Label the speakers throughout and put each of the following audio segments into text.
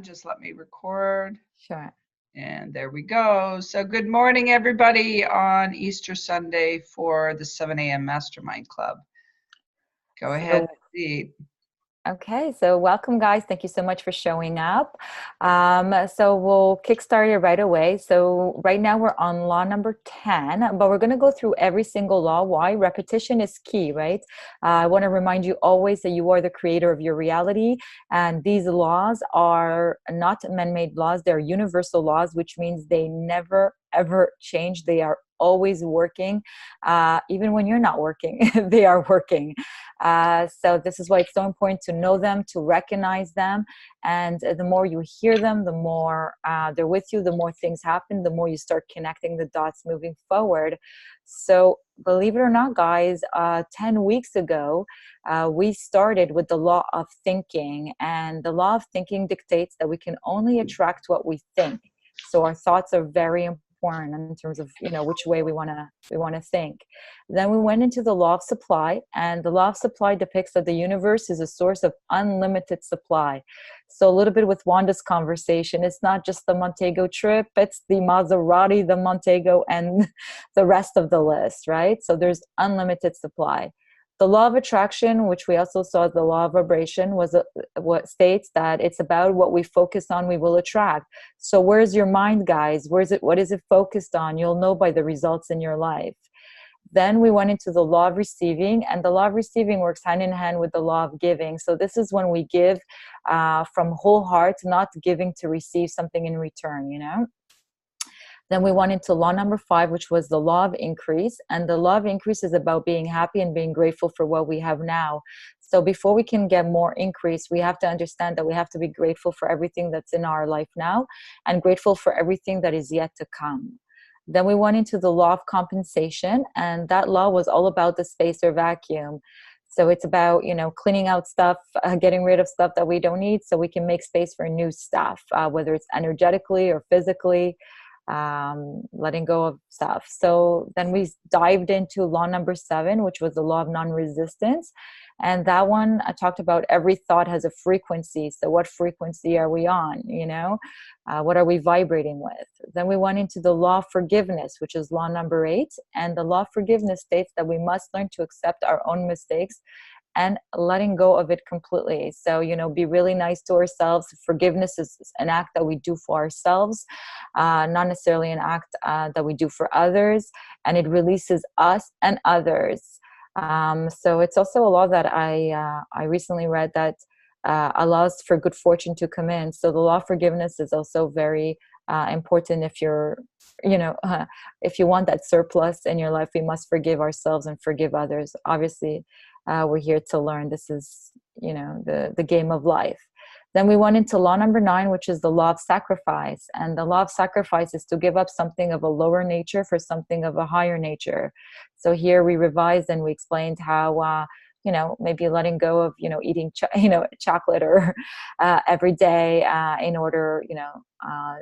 Speaker 1: Just let me record.
Speaker 2: Sure.
Speaker 1: And there we go. So good morning, everybody, on Easter Sunday for the 7 a.m. Mastermind Club. Go ahead,
Speaker 2: So,
Speaker 1: Pazit.
Speaker 2: okay, so welcome, guys. Thank you so much for showing up. So we'll kickstart it right away. So right now we're on law number 10, but we're going to go through every single law. Why? Repetition is key, right? I want to remind you always that you are the creator of your reality, and these laws are not man-made laws. They're universal laws, which means they never, ever change. They are always working. Even when you're not working, they are working. So this is why it's so important to know them, to recognize them. And the more you hear them, the more they're with you, the more things happen, the more you start connecting the dots moving forward. So believe it or not, guys, 10 weeks ago, we started with the law of thinking. And the law of thinking dictates that we can only attract what we think. So our thoughts are very important in terms of which way we want to think. Then we went into the law of supply, and the law of supply depicts that the universe is a source of unlimited supply. So a little bit with Wanda's conversation, it's not just the Montego trip, it's the Maserati, the Montego, and the rest of the list, right? So there's unlimited supply. The law of attraction, which we also saw as the law of vibration, what states that it's about what we focus on, we will attract. So where's your mind, guys? What is it focused on? You'll know by the results in your life. Then we went into the law of receiving, and the law of receiving works hand in hand with the law of giving. So this is when we give from whole heart, not giving to receive something in return. Then we went into law number 5, which was the law of increase. And the law of increase is about being happy and being grateful for what we have now. So before we can get more increase, we have to understand that we have to be grateful for everything that's in our life now and grateful for everything that is yet to come. Then we went into the law of compensation, and that law was all about the space or vacuum. So it's about, cleaning out stuff, getting rid of stuff that we don't need so we can make space for new stuff, whether it's energetically or physically, letting go of stuff. So then we dived into law number 7, which was the law of non-resistance. And that one, I talked about every thought has a frequency. So what frequency are we on? What are we vibrating with? Then we went into the law of forgiveness, which is law number 8. And the law of forgiveness states that we must learn to accept our own mistakes and letting go of it completely. So, be really nice to ourselves. Forgiveness is an act that we do for ourselves, not necessarily an act that we do for others, and it releases us and others. So it's also a law that I recently read that allows for good fortune to come in. So the law of forgiveness is also very important. If if you want that surplus in your life, we must forgive ourselves and forgive others. Obviously, we're here to learn. This is, the game of life. Then we went into law number 9, which is the law of sacrifice. And the law of sacrifice is to give up something of a lower nature for something of a higher nature. So here we revised and we explained how, maybe letting go of, eating, chocolate or every day in order,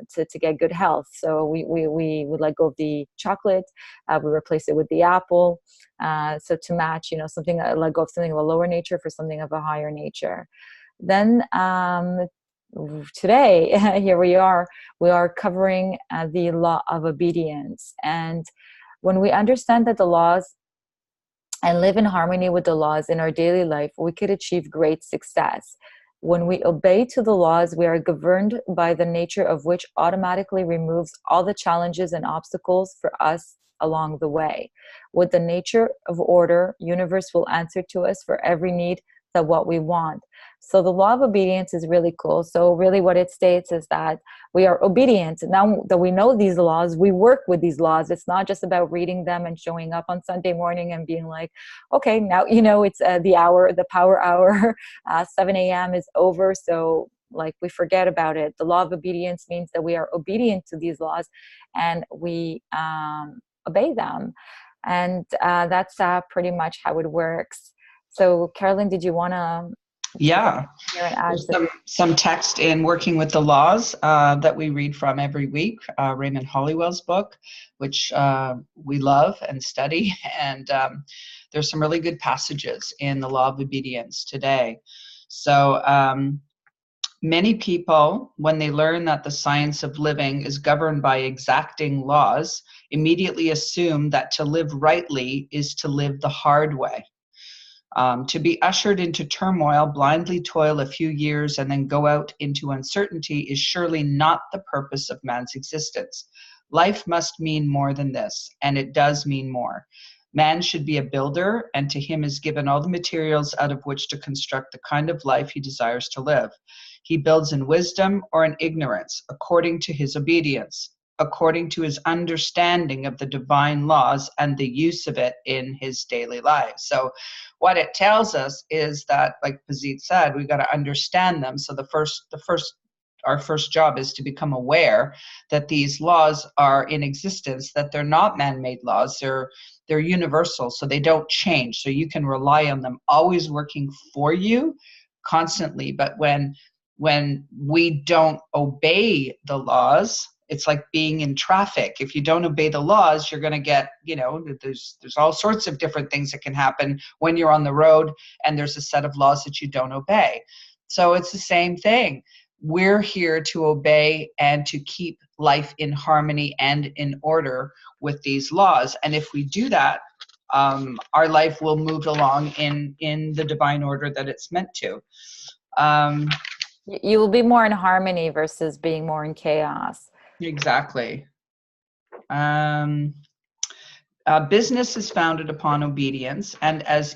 Speaker 2: to get good health. So we would let go of the chocolate, we replace it with the apple. So to match, something, let go of something of a lower nature for something of a higher nature. Then today, here we are covering the law of obedience. And when we understand that the laws and live in harmony with the laws in our daily life, we could achieve great success. When we obey to the laws, we are governed by the nature of which automatically removes all the challenges and obstacles for us along the way. With the nature of order, universe will answer to us for every need that what we want. So the law of obedience is really cool. So really what it states is that we are obedient. Now that we know these laws, we work with these laws. It's not just about reading them and showing up on Sunday morning and being like, okay, now, it's the power hour, 7 a.m. is over. So we forget about it. The law of obedience means that we are obedient to these laws and we obey them. And that's pretty much how it works. So, Carolyn, did you want to
Speaker 1: Yeah,
Speaker 2: here and add
Speaker 1: there's some text in Working with the Laws that we read from every week, Raymond Hollywell's book, which we love and study. And there's some really good passages in the law of obedience today. So Many people, when they learn that the science of living is governed by exacting laws, immediately assume that to live rightly is to live the hard way. To be ushered into turmoil, blindly toil a few years, and then go out into uncertainty is surely not the purpose of man's existence. Life must mean more than this, and it does mean more. Man should be a builder, and to him is given all the materials out of which to construct the kind of life he desires to live. He builds in wisdom or in ignorance, according to his obedience, according to his understanding of the divine laws and the use of it in his daily life. So what it tells us is that, like Pazit said, we got to understand them. So our first job is to become aware that these laws are in existence, that they're not man-made laws, they're universal, so they don't change. So you can rely on them always working for you constantly. But when we don't obey the laws, it's like being in traffic. If you don't obey the laws, you're going to get, there's all sorts of different things that can happen when you're on the road and there's a set of laws that you don't obey. So it's the same thing. We're here to obey and to keep life in harmony and in order with these laws. And if we do that, our life will move along in the divine order that it's meant to.
Speaker 2: You will be more in harmony versus being more in chaos.
Speaker 1: Exactly. Business is founded upon obedience, and as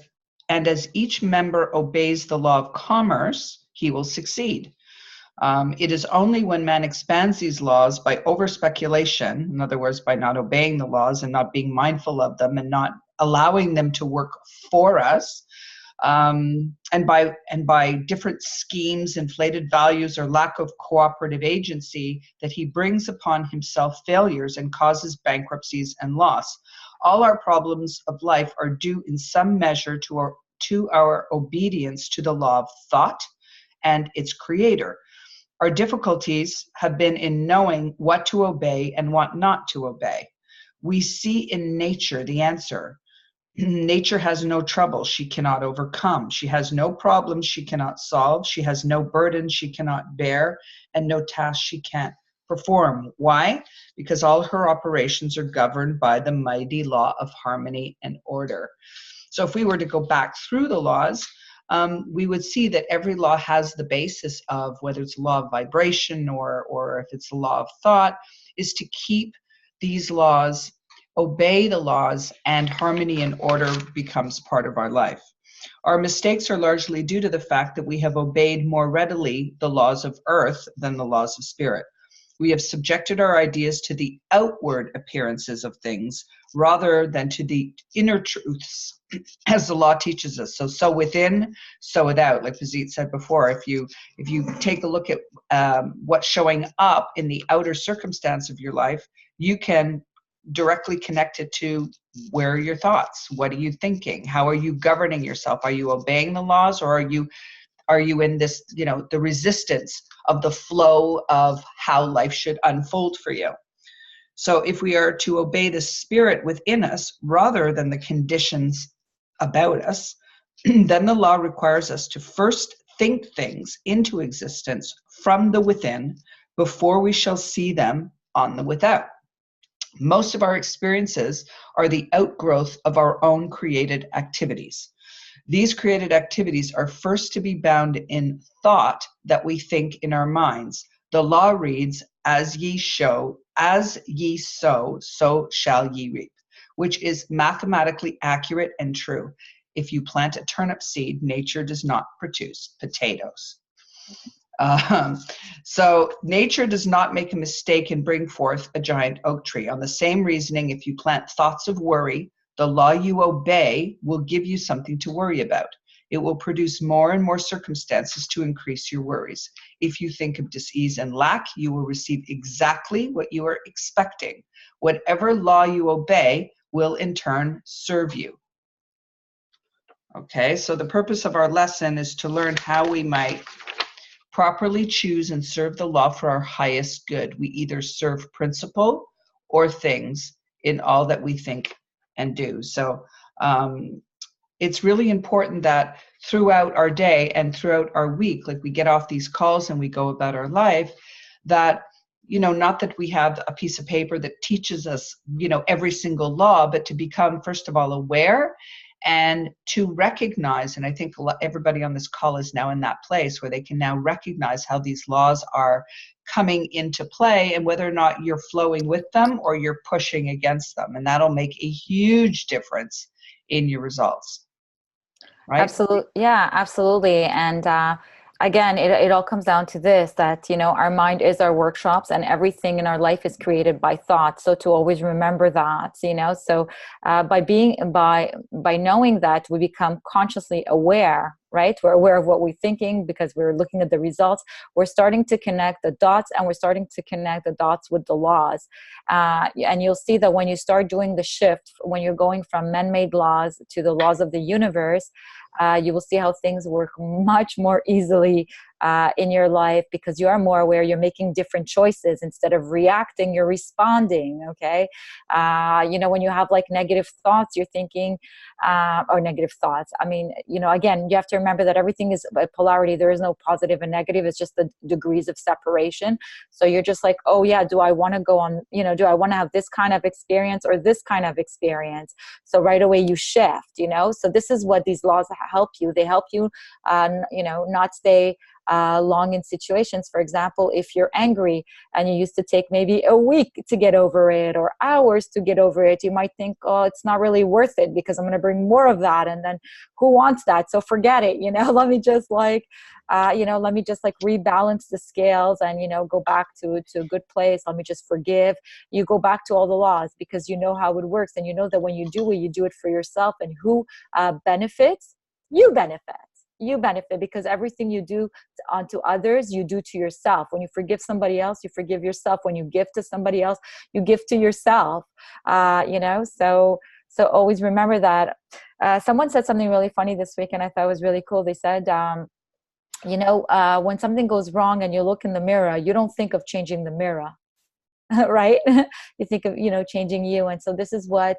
Speaker 1: each member obeys the law of commerce, he will succeed. It is only when man expands these laws by over-speculation, in other words, by not obeying the laws and not being mindful of them and not allowing them to work for us, and by different schemes, inflated values, or lack of cooperative agency, that he brings upon himself failures and causes bankruptcies and loss. All our problems of life are due in some measure to our obedience to the law of thought and its creator. Our difficulties have been in knowing what to obey and what not to obey. We see in nature the answer. Nature has no trouble she cannot overcome. She has no problems she cannot solve. She has no burden she cannot bear, and no task she can't perform. Why? Because all her operations are governed by the mighty law of harmony and order. So if we were to go back through the laws, we would see that every law has the basis of, whether it's law of vibration or if it's the law of thought, is to keep these laws, obey the laws, and harmony and order becomes part of our life. Our mistakes are largely due to the fact that we have obeyed more readily the laws of earth than the laws of spirit. We have subjected our ideas to the outward appearances of things rather than to the inner truths, as the law teaches us. So within, so without. Like Pazit said before, if you take a look at what's showing up in the outer circumstance of your life, you can directly connect it to where are your thoughts? What are you thinking? How are you governing yourself? Are you obeying the laws, or are you in this, the resistance of the flow of how life should unfold for you? So if we are to obey the spirit within us rather than the conditions about us, then the law requires us to first think things into existence from the within before we shall see them on the without. Most of our experiences are the outgrowth of our own created activities. These created activities are first to be bound in thought that we think in our minds. The law reads, as ye sow, so shall ye reap, which is mathematically accurate and true. If you plant a turnip seed, nature does not produce potatoes. So nature does not make a mistake and bring forth a giant oak tree. On the same reasoning, if you plant thoughts of worry, the law you obey will give you something to worry about. It will produce more and more circumstances to increase your worries. If you think of dis-ease and lack, you will receive exactly what you are expecting. Whatever law you obey will in turn serve you. Okay, so the purpose of our lesson is to learn how we might properly choose and serve the law for our highest good. We either serve principle or things in all that we think and do. So it's really important that throughout our day and throughout our week, like we get off these calls and we go about our life, that, not that we have a piece of paper that teaches us, every single law, but to become, first of all, aware and to recognize, and I think everybody on this call is now in that place where they can now recognize how these laws are coming into play and whether or not you're flowing with them or you're pushing against them. And that'll make a huge difference in your results. Right?
Speaker 2: Absolutely. Yeah, absolutely. And again, it all comes down to this, that, our mind is our workshops and everything in our life is created by thought. So to always remember that, so by knowing that, we become consciously aware, right? We're aware of what we're thinking because we're looking at the results. We're starting to connect the dots, and we're starting to connect the dots with the laws. And you'll see that when you start doing the shift, when you're going from man-made laws to the laws of the universe, you will see how things work much more easily in your life, because you are more aware. You're making different choices. Instead of reacting, you're responding. Okay. When you have like negative thoughts, you're thinking, or negative thoughts. I mean, again, you have to remember that everything is a polarity. There is no positive and negative. It's just the degrees of separation. So you're just like, oh yeah, do I want to go on, do I want to have this kind of experience or this kind of experience? So right away you shift, so this is what these laws help you. They help you, not stay long in situations. For example, if you're angry and you used to take maybe a week to get over it or hours to get over it, you might think, oh, it's not really worth it because I'm going to bring more of that. And then who wants that? So forget it, let me just rebalance the scales and, go back to a good place. Let me just forgive. You go back to all the laws because you know how it works. And you know that when you do it for yourself. And who benefits? You benefit. You benefit because everything you do onto others, you do to yourself. When you forgive somebody else, you forgive yourself. When you give to somebody else, you give to yourself. So always remember that. Someone said something really funny this week, and I thought it was really cool. They said, when something goes wrong and you look in the mirror, you don't think of changing the mirror. Right? You think of, changing you. And so this is what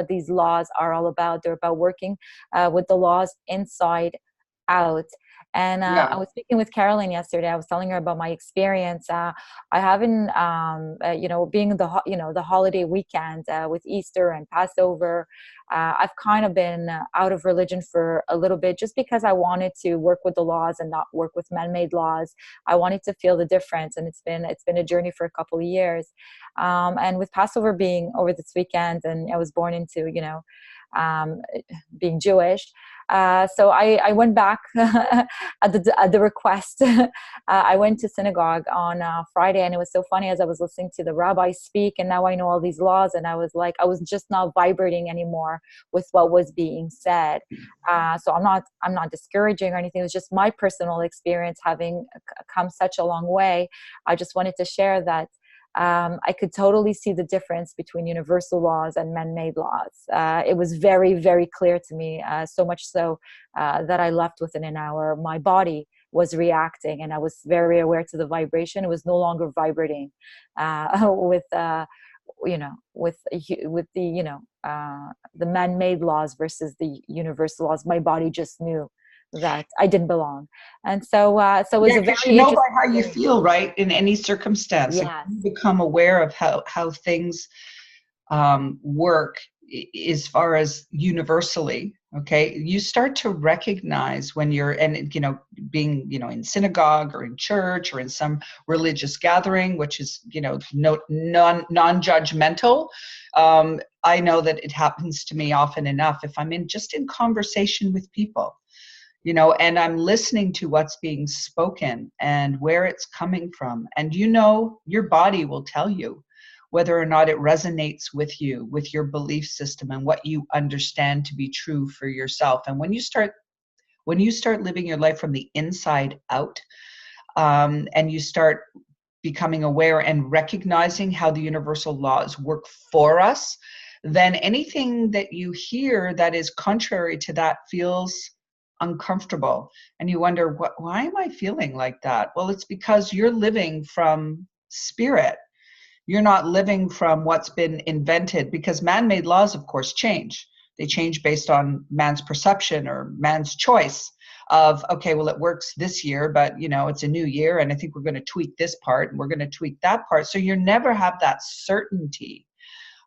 Speaker 2: these laws are all about. They're about working with the laws inside out. And I was speaking with Carolyn yesterday. I was telling her about my experience. I haven't, being the holiday weekend with Easter and Passover, I've kind of been out of religion for a little bit, just because I wanted to work with the laws and not work with man-made laws. I wanted to feel the difference, and it's been a journey for a couple of years. And with Passover being over this weekend, and I was born into being Jewish. So I went back at the request. I went to synagogue on Friday, and it was so funny as I was listening to the rabbi speak, and now I know all these laws, and I was just not vibrating anymore with what was being said. So I'm not discouraging or anything. It was just my personal experience having come such a long way. I just wanted to share that. I could totally see the difference between universal laws and man-made laws. It was very, very clear to me, so much so that I left within an hour. My body was reacting, and I was very aware to the vibration. It was no longer vibrating with the man-made laws versus the universal laws. My body just knew that I didn't belong. And so it was a very
Speaker 1: interesting. By how you feel, right? In any circumstance,
Speaker 2: yes.
Speaker 1: You become aware of how things work as far as universally. Okay, you start to recognize when you're, being, in synagogue or in church or in some religious gathering, which is, non-judgmental. I know that it happens to me often enough if I'm in conversation with people. And I'm listening to what's being spoken and where it's coming from. And your body will tell you whether or not it resonates with you, with your belief system and what you understand to be true for yourself. And when you start living your life from the inside out, and you start becoming aware and recognizing how the universal laws work for us, then anything that you hear that is contrary to that feels uncomfortable, and you wonder, why am I feeling like that? Well, it's because you're living from spirit. You're not living from what's been invented, because man-made laws, of course, change. They change based on man's perception or man's choice of, okay, well, it works this year, but you know, it's a new year, and I think we're going to tweak this part and we're going to tweak that part. So you never have that certainty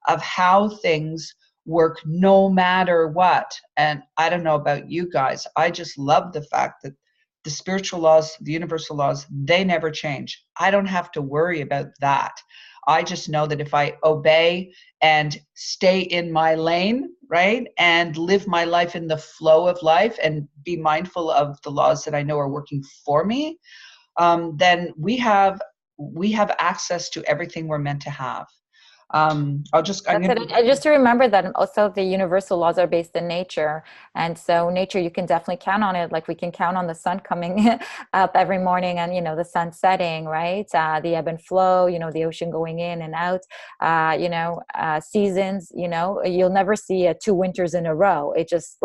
Speaker 1: of how things work no matter what. And I don't know about you guys, I just love the fact that the spiritual laws, the universal laws, they never change. I don't have to worry about that. I just know that if I obey and stay in my lane, right, and live my life in the flow of life and be mindful of the laws that I know are working for me, then we have access to everything we're meant to have. Just
Speaker 2: to remember that also the universal laws are based in nature, and so nature, you can definitely count on it. Like we can count on the sun coming up every morning, and you know, the sun setting, right? The ebb and flow, you know, the ocean going in and out, seasons, you know, you'll never see 2 winters in a row. It just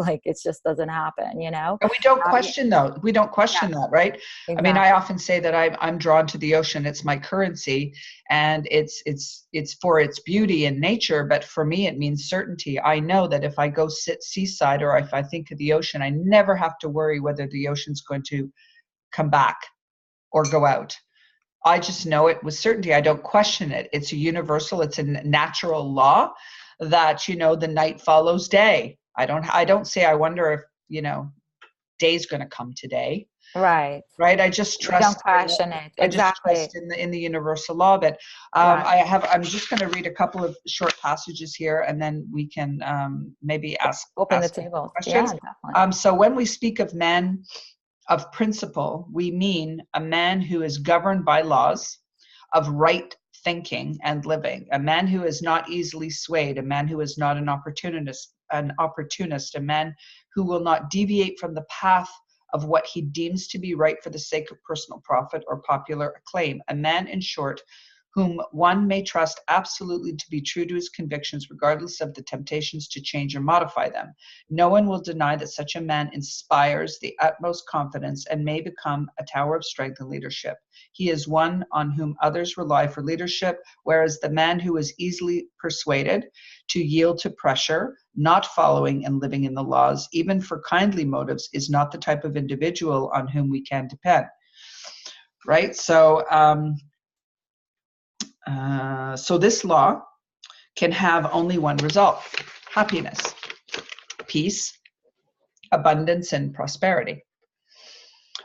Speaker 2: doesn't happen, you know.
Speaker 1: And we don't question though. We don't question that, right? Exactly. I mean, I often say that I'm drawn to the ocean. It's my currency, and it's for its beauty and nature, but for me it means certainty. I know that if I go sit seaside, or if I think of the ocean, I never have to worry whether the ocean's going to come back or go out. I just know it with certainty. I don't question it. It's a universal, it's a natural law that, you know, the night follows day. I don't say, I wonder if, you know, day's going to come today.
Speaker 2: Right.
Speaker 1: I just trust.
Speaker 2: Don't question it. Exactly.
Speaker 1: I just trust in the universal law. But
Speaker 2: right.
Speaker 1: I'm just going to read a couple of short passages here, and then we can maybe
Speaker 2: open the table.
Speaker 1: Questions. Yeah, definitely. So when we speak of man of principle, we mean a man who is governed by laws of right thinking and living, a man who is not easily swayed, a man who is not an opportunist, a man who will not deviate from the path of what he deems to be right for the sake of personal profit or popular acclaim. A man, in short, whom one may trust absolutely to be true to his convictions, regardless of the temptations to change or modify them. No one will deny that such a man inspires the utmost confidence and may become a tower of strength and leadership. He is one on whom others rely for leadership, whereas the man who is easily persuaded to yield to pressure, not following and living in the laws, even for kindly motives, is not the type of individual on whom we can depend. Right? So this law can have only one result: happiness, peace, abundance, and prosperity.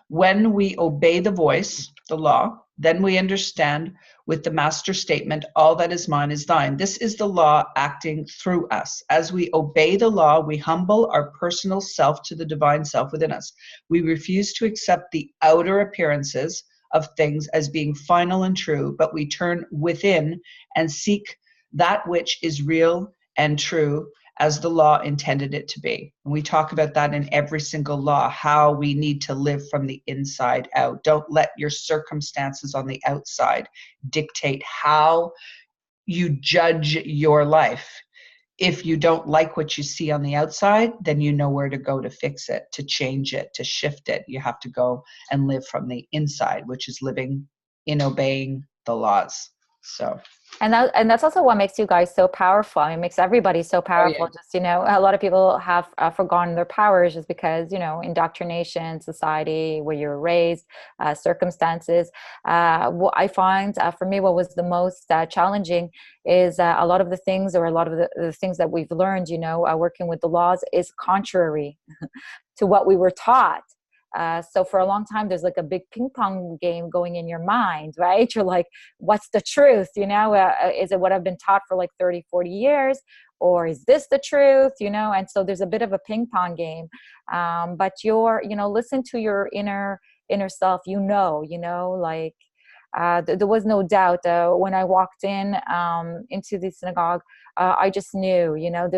Speaker 1: When we obey the voice, the law, then we understand with the master statement, all that is mine is thine. This is the law acting through us. As we obey the law, we humble our personal self to the divine self within us. We refuse to accept the outer appearances of things as being final and true, but we turn within and seek that which is real and true as the law intended it to be. And we talk about that in every single law, how we need to live from the inside out. Don't let your circumstances on the outside dictate how you judge your life. If you don't like what you see on the outside, then you know where to go to fix it, to change it, to shift it. You have to go and live from the inside, which is living in obeying the laws. So.
Speaker 2: And that's also what makes you guys so powerful. I mean, it makes everybody so powerful. Oh, yeah. Just, you know, a lot of people have forgotten their powers just because, you know, indoctrination, society, where you're raised, circumstances. What I find for me, what was the most challenging is a lot of the things, or a lot of the things that we've learned, you know, working with the laws, is contrary to what we were taught. So for a long time, there's like a big ping pong game going in your mind, right? You're like, what's the truth? You know, is it what I've been taught for like 30, 40 years? Or is this the truth? You know, and so there's a bit of a ping pong game. But listen to your inner self, you know, like, there was no doubt when I walked into the synagogue. I just knew, you know,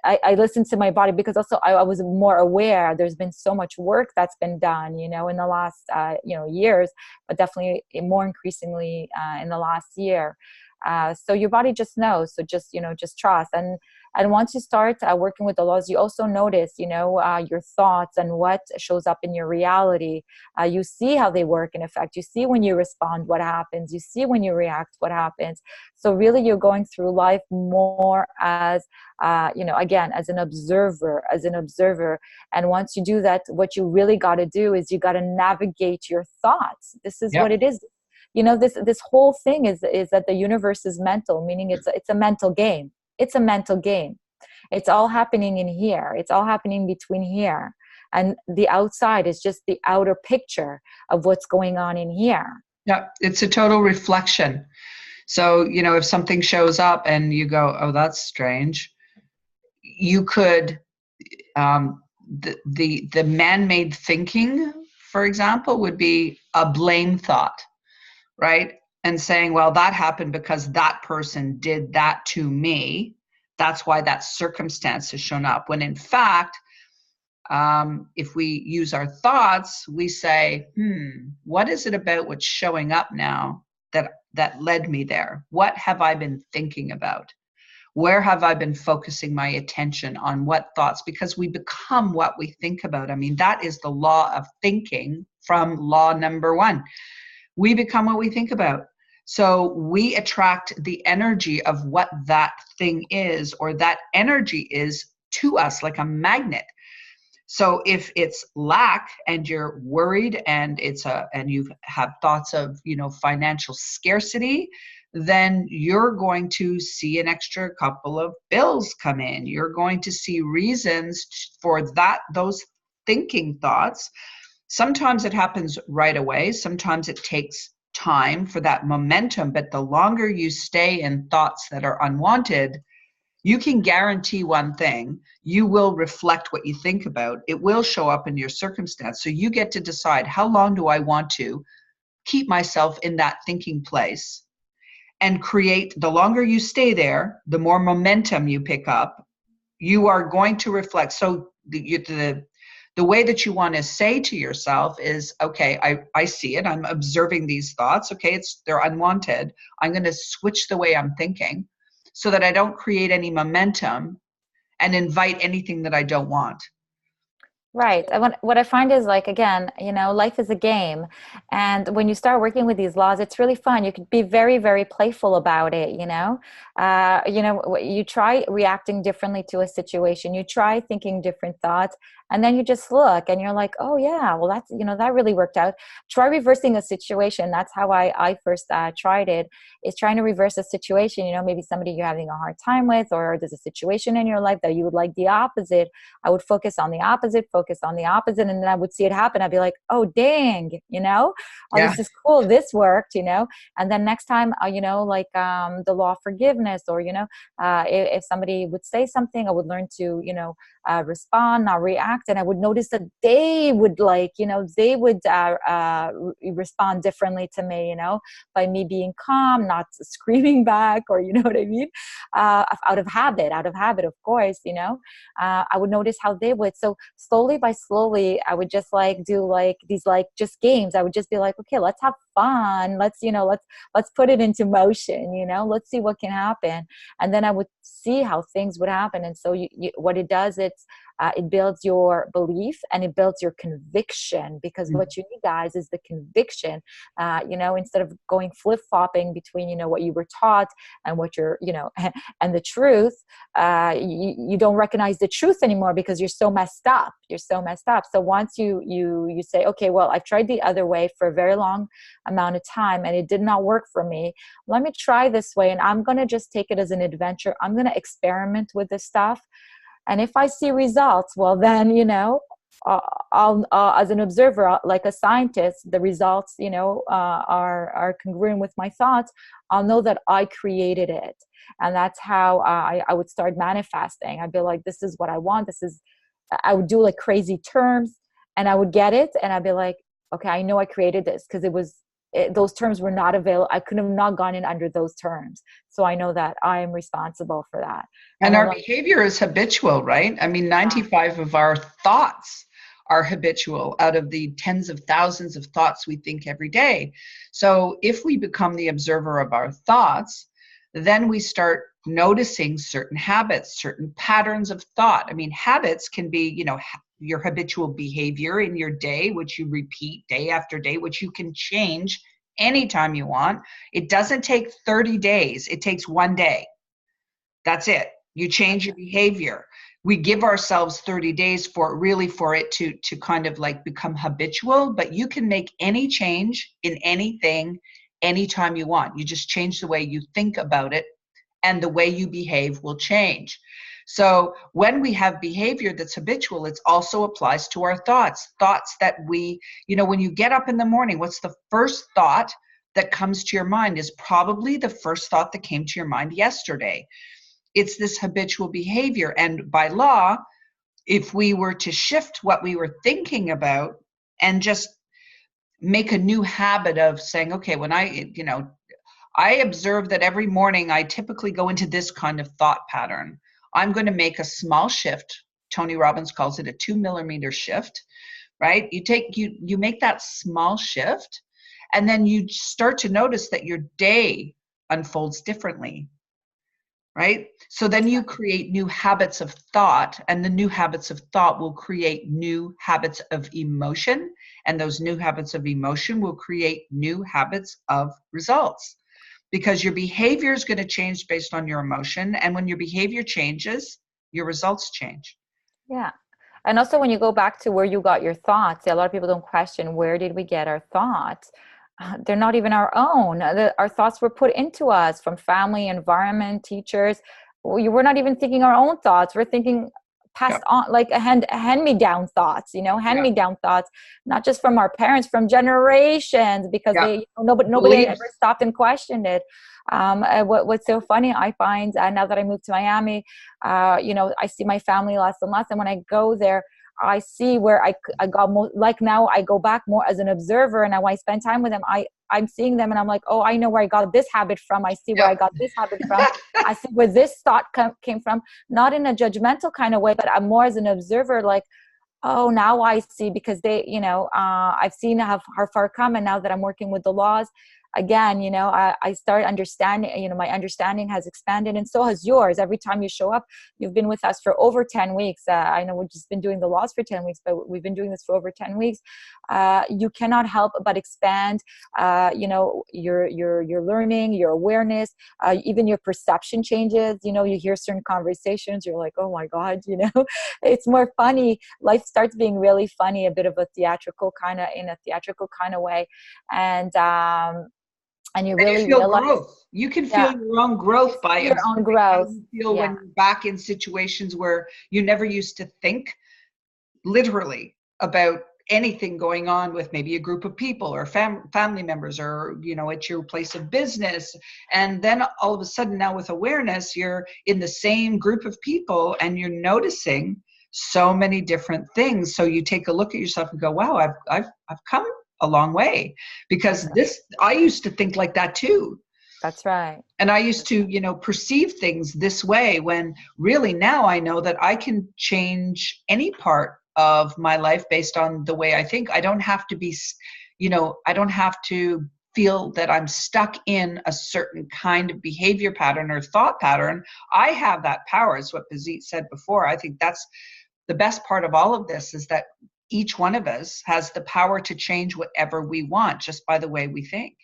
Speaker 2: I listened to my body, because also I was more aware. There's been so much work that's been done, you know, in the last, years, but definitely more increasingly in the last year. So your body just knows. So just, just trust. And once you start working with the laws, you also notice, your thoughts and what shows up in your reality. You see how they work in effect. You see when you respond, what happens. You see when you react, what happens. So really, you're going through life more as, again, as an observer, And once you do that, what you really got to do is you got to navigate your thoughts. This is what it is. This whole thing is that the universe is mental, meaning it's a mental game. It's a mental game. It's all happening in here. It's all happening between here. And the outside is just the outer picture of what's going on in here.
Speaker 1: Yeah, it's a total reflection. So, if something shows up and you go, oh, that's strange, you could, the man-made thinking, for example, would be a blame thought, right? And saying, well, that happened because that person did that to me. That's why that circumstance has shown up. When in fact, if we use our thoughts, we say, what is it about what's showing up now that led me there? What have I been thinking about? Where have I been focusing my attention on what thoughts? Because we become what we think about. I mean, that is the law of thinking from law number 1. We become what we think about. So we attract the energy of what that thing is, or that energy is, to us like a magnet. So if it's lack and you're worried and and you have thoughts of, financial scarcity, then you're going to see an extra couple of bills come in. You're going to see reasons for those thinking thoughts. Sometimes it happens right away. Sometimes it takes time for that momentum, but the longer you stay in thoughts that are unwanted, you can guarantee one thing: you will reflect what you think about. It will show up in your circumstance. So you get to decide, how long do I want to keep myself in that thinking place and create? The longer you stay there, the more momentum you pick up. You are going to reflect. So the way that you want to say to yourself is, okay, I see it. I'm observing these thoughts. Okay, they're unwanted. I'm going to switch the way I'm thinking so that I don't create any momentum and invite anything that I don't want.
Speaker 2: Right. What I find is, like, again, life is a game. And when you start working with these laws, it's really fun. You could be very, very playful about it, you try reacting differently to a situation. You try thinking different thoughts, and then you just look and you're like, oh yeah, well, that's, that really worked out. Try reversing a situation. That's how I first tried it, is trying to reverse a situation. Maybe somebody you're having a hard time with, or there's a situation in your life that you would like the opposite. I would focus on the opposite, and then I would see it happen. I'd be like, oh dang, oh, this is cool, this worked, and then next time, the law of forgiveness, or if somebody would say something, I would learn to respond, not react, and I would notice that they would respond differently to me, by me being calm, not screaming back, or what I mean, out of habit, of course, I would notice how they would. So slowly by slowly, I would just do these just games. I would just be like, okay, let's have fun. Let's put it into motion, let's see what can happen. And then I would see how things would happen. And so what it does, it builds your belief and it builds your conviction, because what you need, guys, is the conviction, instead of going flip-flopping between, what you were taught and what you're, and the truth. You don't recognize the truth anymore because you're so messed up. So once you say, okay, well, I've tried the other way for a very long amount of time and it did not work for me. Let me try this way, and I'm going to just take it as an adventure. I'm going to experiment with this stuff. And if I see results, well, then, I'll, as an observer, like a scientist, the results, are congruent with my thoughts. I'll know that I created it. And that's how I would start manifesting. I'd be like, this is what I want. I would do like crazy terms, and I would get it. And I'd be like, okay, I know I created this because those terms were not available. I could have not gone in under those terms. So I know that I am responsible for that.
Speaker 1: And our behavior is habitual, right? I mean, 95 of our thoughts are habitual out of the tens of thousands of thoughts we think every day. So if we become the observer of our thoughts, then we start noticing certain habits, certain patterns of thought. I mean, habits can be, your habitual behavior in your day, which you repeat day after day, which you can change anytime you want. It doesn't take 30 days. It takes one day. That's it. You change your behavior. We give ourselves 30 days for it to kind of like become habitual, but you can make any change in anything anytime you want. You just change the way you think about it, and the way you behave will change. So when we have behavior that's habitual, it also applies to our thoughts that we, when you get up in the morning, what's the first thought that comes to your mind? Is probably the first thought that came to your mind yesterday. It's this habitual behavior. And by law, if we were to shift what we were thinking about and just make a new habit of saying, okay, when I observe that every morning I typically go into this kind of thought pattern, I'm going to make a small shift. Tony Robbins calls it a 2-millimeter shift, right? You make that small shift, and then you start to notice that your day unfolds differently, right? So then you create new habits of thought, and the new habits of thought will create new habits of emotion, and those new habits of emotion will create new habits of results. Because your behavior is going to change based on your emotion. And when your behavior changes, your results change.
Speaker 2: Yeah. And also when you go back to where you got your thoughts, a lot of people don't question, where did we get our thoughts? They're not even our own. Our thoughts were put into us from family, environment, teachers. We're not even thinking our own thoughts. We're thinking passed on, like a hand-me-down thoughts, hand-me-down thoughts, not just from our parents, from generations, because nobody ever stopped and questioned it. What's so funny, I find now that I moved to Miami, I see my family less and less, and when I go there, I see where I got more, like now I go back more as an observer, and when I spend time with them, I'm seeing them and I'm like, oh, I know where I got this habit from. I see where I got this habit from. I see where this thought came from, not in a judgmental kind of way, but I'm more as an observer, like, oh, now I see, because they, I've seen how far come. And now that I'm working with the laws, again, I start understanding, my understanding has expanded, and so has yours. Every time you show up, you've been with us for over 10 weeks. I know we've just been doing the laws for 10 weeks, but we've been doing this for over 10 weeks. You cannot help but expand, your learning, your awareness, even your perception changes. You hear certain conversations, you're like, oh my God, it's more funny. Life starts being really funny, a bit of a theatrical kind of way. And you really
Speaker 1: feel
Speaker 2: realize
Speaker 1: growth. You can feel your own growth by
Speaker 2: your own growth.
Speaker 1: How you feel when you're back in situations where you never used to think literally about anything going on with maybe a group of people or family members, or at your place of business. And then all of a sudden, now with awareness, you're in the same group of people and you're noticing so many different things. So you take a look at yourself and go, wow, I've come a long way, because I used to think like that too.
Speaker 2: That's right.
Speaker 1: And I used to, perceive things this way, when really now I know that I can change any part of my life based on the way I think. I don't have to be, I don't have to feel that I'm stuck in a certain kind of behavior pattern or thought pattern. I have that power, is what Pazit said before. I think that's the best part of all of this, is that each one of us has the power to change whatever we want just by the way we think.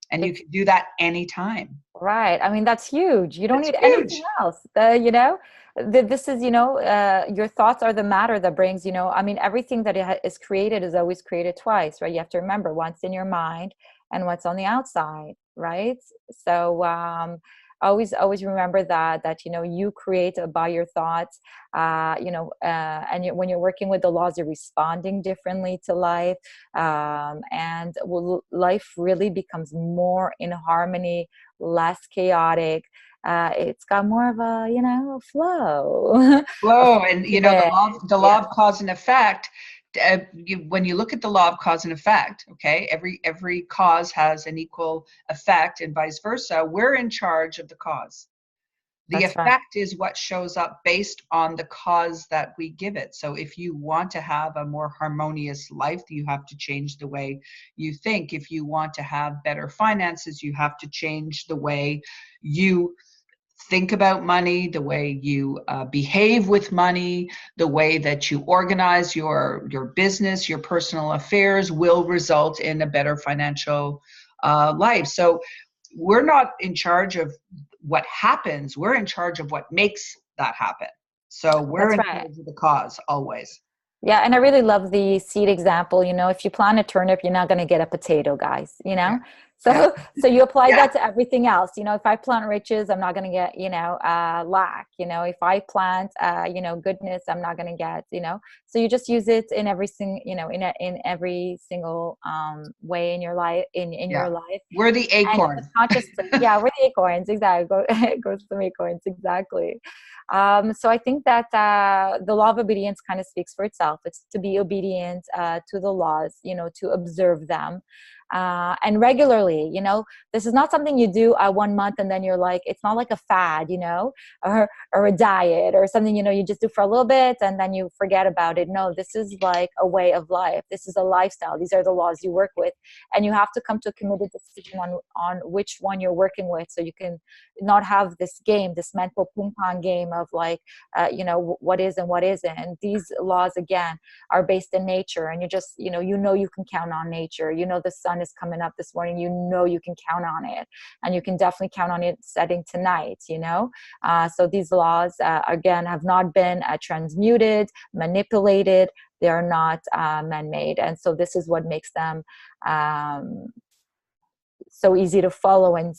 Speaker 1: And you can do that anytime.
Speaker 2: Right. I mean, that's huge. You don't need anything else. This is, your thoughts are the matter that brings, everything that is created is always created twice, right? You have to remember what's in your mind and what's on the outside, right? So, always remember that you create by your thoughts, and when you're working with the laws, you're responding differently to life, and life really becomes more in harmony, less chaotic. It's got more of a flow.
Speaker 1: And the law of cause and effect. When you look at the law of cause and effect, okay, every cause has an equal effect, and vice versa. We're in charge of the cause. The
Speaker 2: That's right.
Speaker 1: effect is what shows up based on the cause that we give it. So if you want to have a more harmonious life, you have to change the way you think. If you want to have better finances, you have to change the way you think about money, the way you behave with money, the way that you organize your business, your personal affairs will result in a better financial life. So we're not in charge of what happens. We're in charge of what makes that happen. So we're
Speaker 2: That's
Speaker 1: in
Speaker 2: right.
Speaker 1: charge of the cause always.
Speaker 2: Yeah, and I really love the seed example. If you plant a turnip, you're not going to get a potato, guys.
Speaker 1: Yeah. Yeah.
Speaker 2: So you apply
Speaker 1: Yeah.
Speaker 2: that to everything else. If I plant riches, I'm not going to get, lack. If I plant, goodness, I'm not going to get. So you just use it in every single, in every single way in your life, in
Speaker 1: Yeah.
Speaker 2: your life.
Speaker 1: We're the
Speaker 2: And
Speaker 1: acorn.
Speaker 2: it's not just, yeah, we're the acorns, exactly. It goes to the acorns, exactly. So I think that the law of obedience kind of speaks for itself. It's to be obedient to the laws, to observe them. And regularly, this is not something you do 1 month and then you're like, it's not like a fad, or a diet or something, you just do for a little bit and then you forget about it. No, this is like a way of life. This is a lifestyle. These are the laws you work with. And you have to come to a committed decision on which one you're working with, so you can not have this game, this mental ping pong game of like, what is and what isn't. And these laws, again, are based in nature. And you just, you can count on nature. The sun is coming up this morning. You can count on it. And you can definitely count on it setting tonight, So these laws, again, have not been transmuted, manipulated. They are not man-made. And so this is what makes them so easy to follow and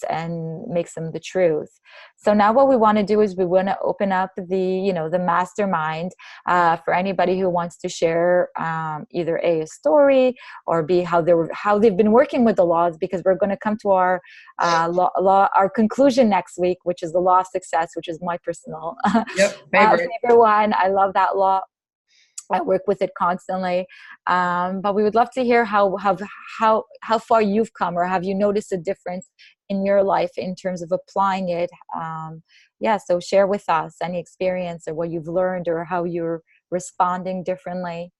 Speaker 2: makes them the truth. So now what we want to do is we want to open up the mastermind for anybody who wants to share either a story or B, how they've been working with the laws, because we're going to come to our our conclusion next week, which is the law of success, which is my personal
Speaker 1: Favorite
Speaker 2: one. I love that law. I work with it constantly, but we would love to hear how far you've come, or have you noticed a difference in your life in terms of applying it? So share with us any experience or what you've learned or how you're responding differently.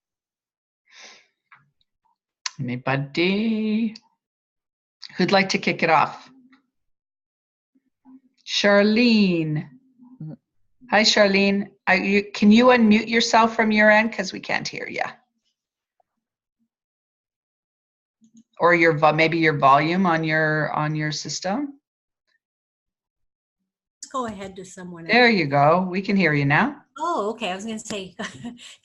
Speaker 1: Anybody who'd like to kick it off? Charlene. Hi, Charlene. Can you unmute yourself from your end? Because we can't hear you. Or maybe your volume on your system.
Speaker 3: Let's go ahead to someone else.
Speaker 1: There you go. We can hear you now.
Speaker 3: Oh, okay. I was going to say,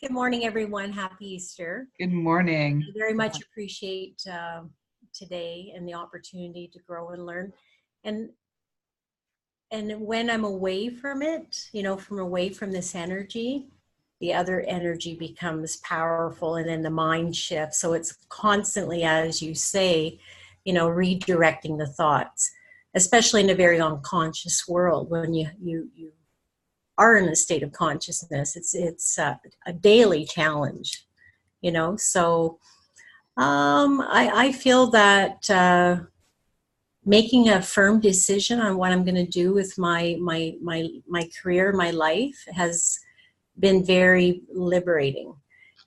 Speaker 3: good morning, everyone. Happy Easter.
Speaker 1: Good morning.
Speaker 3: I very much appreciate today and the opportunity to grow and learn. And when I'm away from it, away from this energy, the other energy becomes powerful, and then the mind shifts. So it's constantly, as you say, redirecting the thoughts, especially in a very unconscious world. When you are in a state of consciousness, it's a daily challenge, So I feel that making a firm decision on what I'm going to do with my career, my life, has been very liberating.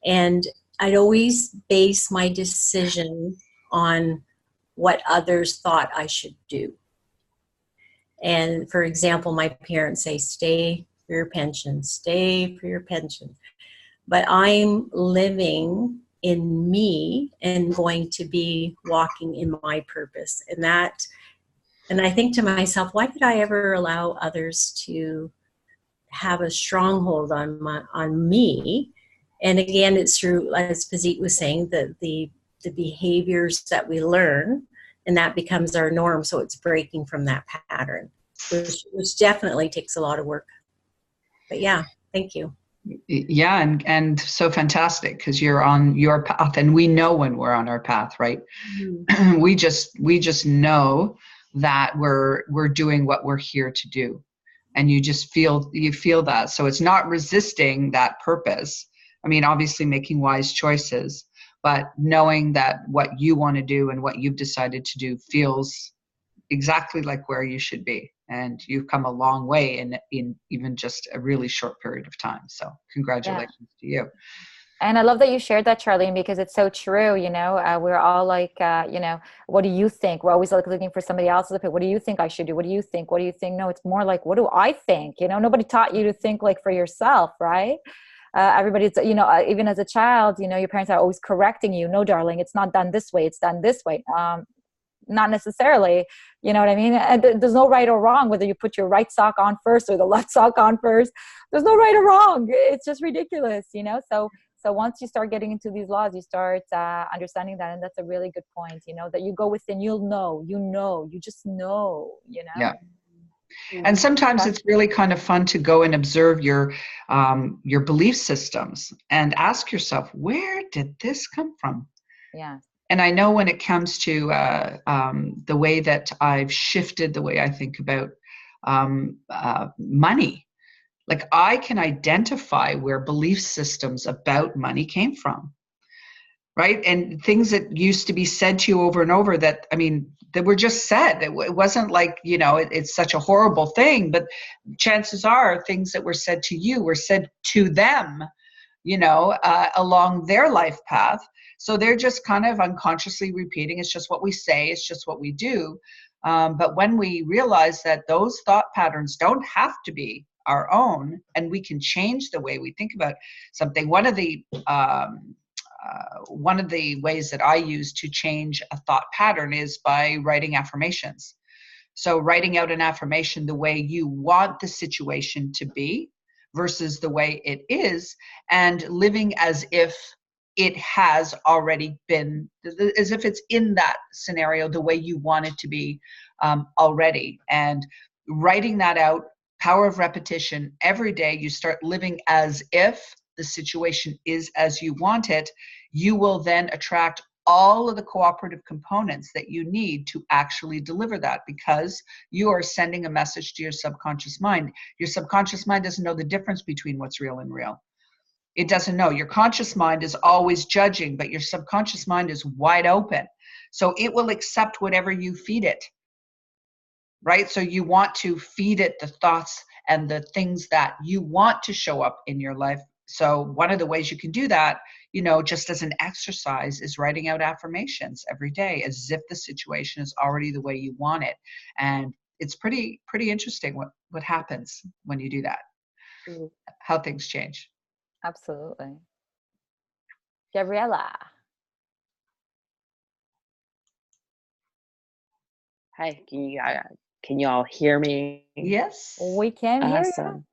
Speaker 3: And I'd always base my decision on what others thought I should do. And for example, my parents say, stay for your pension, stay for your pension. But I'm living in me and going to be walking in my purpose. And I think to myself, why did I ever allow others to have a stronghold on me? And again, it's through, as Pazit was saying, the behaviors that we learn, and that becomes our norm. So it's breaking from that pattern, which definitely takes a lot of work. But yeah, thank you.
Speaker 1: Yeah, and so fantastic, because you're on your path, and we know when we're on our path, right? Mm-hmm. we just know that we're doing what we're here to do, and you feel that. So it's not resisting that purpose. I mean, obviously making wise choices, but knowing that what you want to do and what you've decided to do feels exactly like where you should be. And you've come a long way in even just a really short period of time. So congratulations to you.
Speaker 2: And I love that you shared that, Charlene, because it's so true. You know, we're all like, you know, what do you think? We're always like looking for somebody else's opinion. What do you think I should do? What do you think? What do you think? No, it's more like, what do I think? You know, nobody taught you to think like for yourself, right? Everybody's, you know, even as a child, you know, your parents are always correcting you. No, darling, it's not done this way. It's done this way. Not necessarily, you know what I mean? And there's no right or wrong, whether you put your right sock on first or the left sock on first. There's no right or wrong. It's just ridiculous, you know? So once you start getting into these laws, you start understanding that. And that's a really good point, you know, that you go within, you'll know, you just know, you know?
Speaker 1: Yeah. And sometimes it's really kind of fun to go and observe your belief systems and ask yourself, where did this come from?
Speaker 2: Yeah.
Speaker 1: And I know when it comes to the way that I've shifted the way I think about money, like I can identify where belief systems about money came from, right? And things that used to be said to you over and over that, I mean, that were just said. It wasn't like, you know, it's such a horrible thing, but chances are things that were said to you were said to them, you know, along their life path. So they're just kind of unconsciously repeating. It's just what we say. It's just what we do. But when we realize that those thought patterns don't have to be our own, and we can change the way we think about something. One of the ways that I use to change a thought pattern is by writing affirmations. So writing out an affirmation the way you want the situation to be versus the way it is, and living as if it has already been, as if it's in that scenario the way you want it to be already. And writing that out, power of repetition, every day you start living as if the situation is as you want it, you will then attract all of the cooperative components that you need to actually deliver that, because you are sending a message to your subconscious mind. Your subconscious mind doesn't know the difference between what's real and real. It doesn't know. Your conscious mind is always judging, but your subconscious mind is wide open. So it will accept whatever you feed it, right? So you want to feed it the thoughts and the things that you want to show up in your life. So one of the ways you can do that, you know, just as an exercise, is writing out affirmations every day as if the situation is already the way you want it. And it's pretty interesting what happens when you do that, how things change.
Speaker 2: Absolutely. Gabriella.
Speaker 4: Hi, can you all hear me?
Speaker 1: Yes.
Speaker 2: We can hear you.
Speaker 4: Awesome.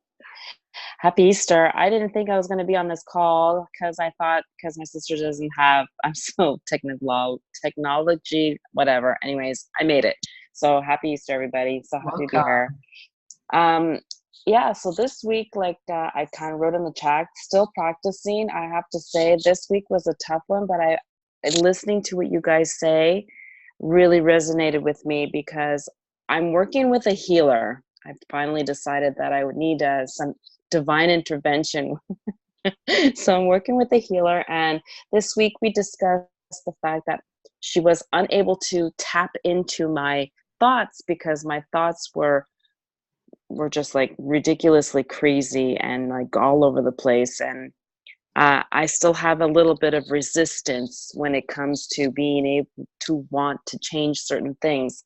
Speaker 4: Happy Easter. I didn't think I was going to be on this call because I thought, because my sister doesn't have, I'm so technology, whatever. Anyways, I made it. So happy Easter, everybody. So happy to be here. Yeah, so this week, like I kind of wrote in the chat, still practicing. I have to say this week was a tough one, but listening to what you guys say really resonated with me because I'm working with a healer. I've finally decided that I would need some divine intervention. So I'm working with a healer, and this week we discussed the fact that she was unable to tap into my thoughts because my thoughts were just like ridiculously crazy and like all over the place. And I still have a little bit of resistance when it comes to being able to want to change certain things.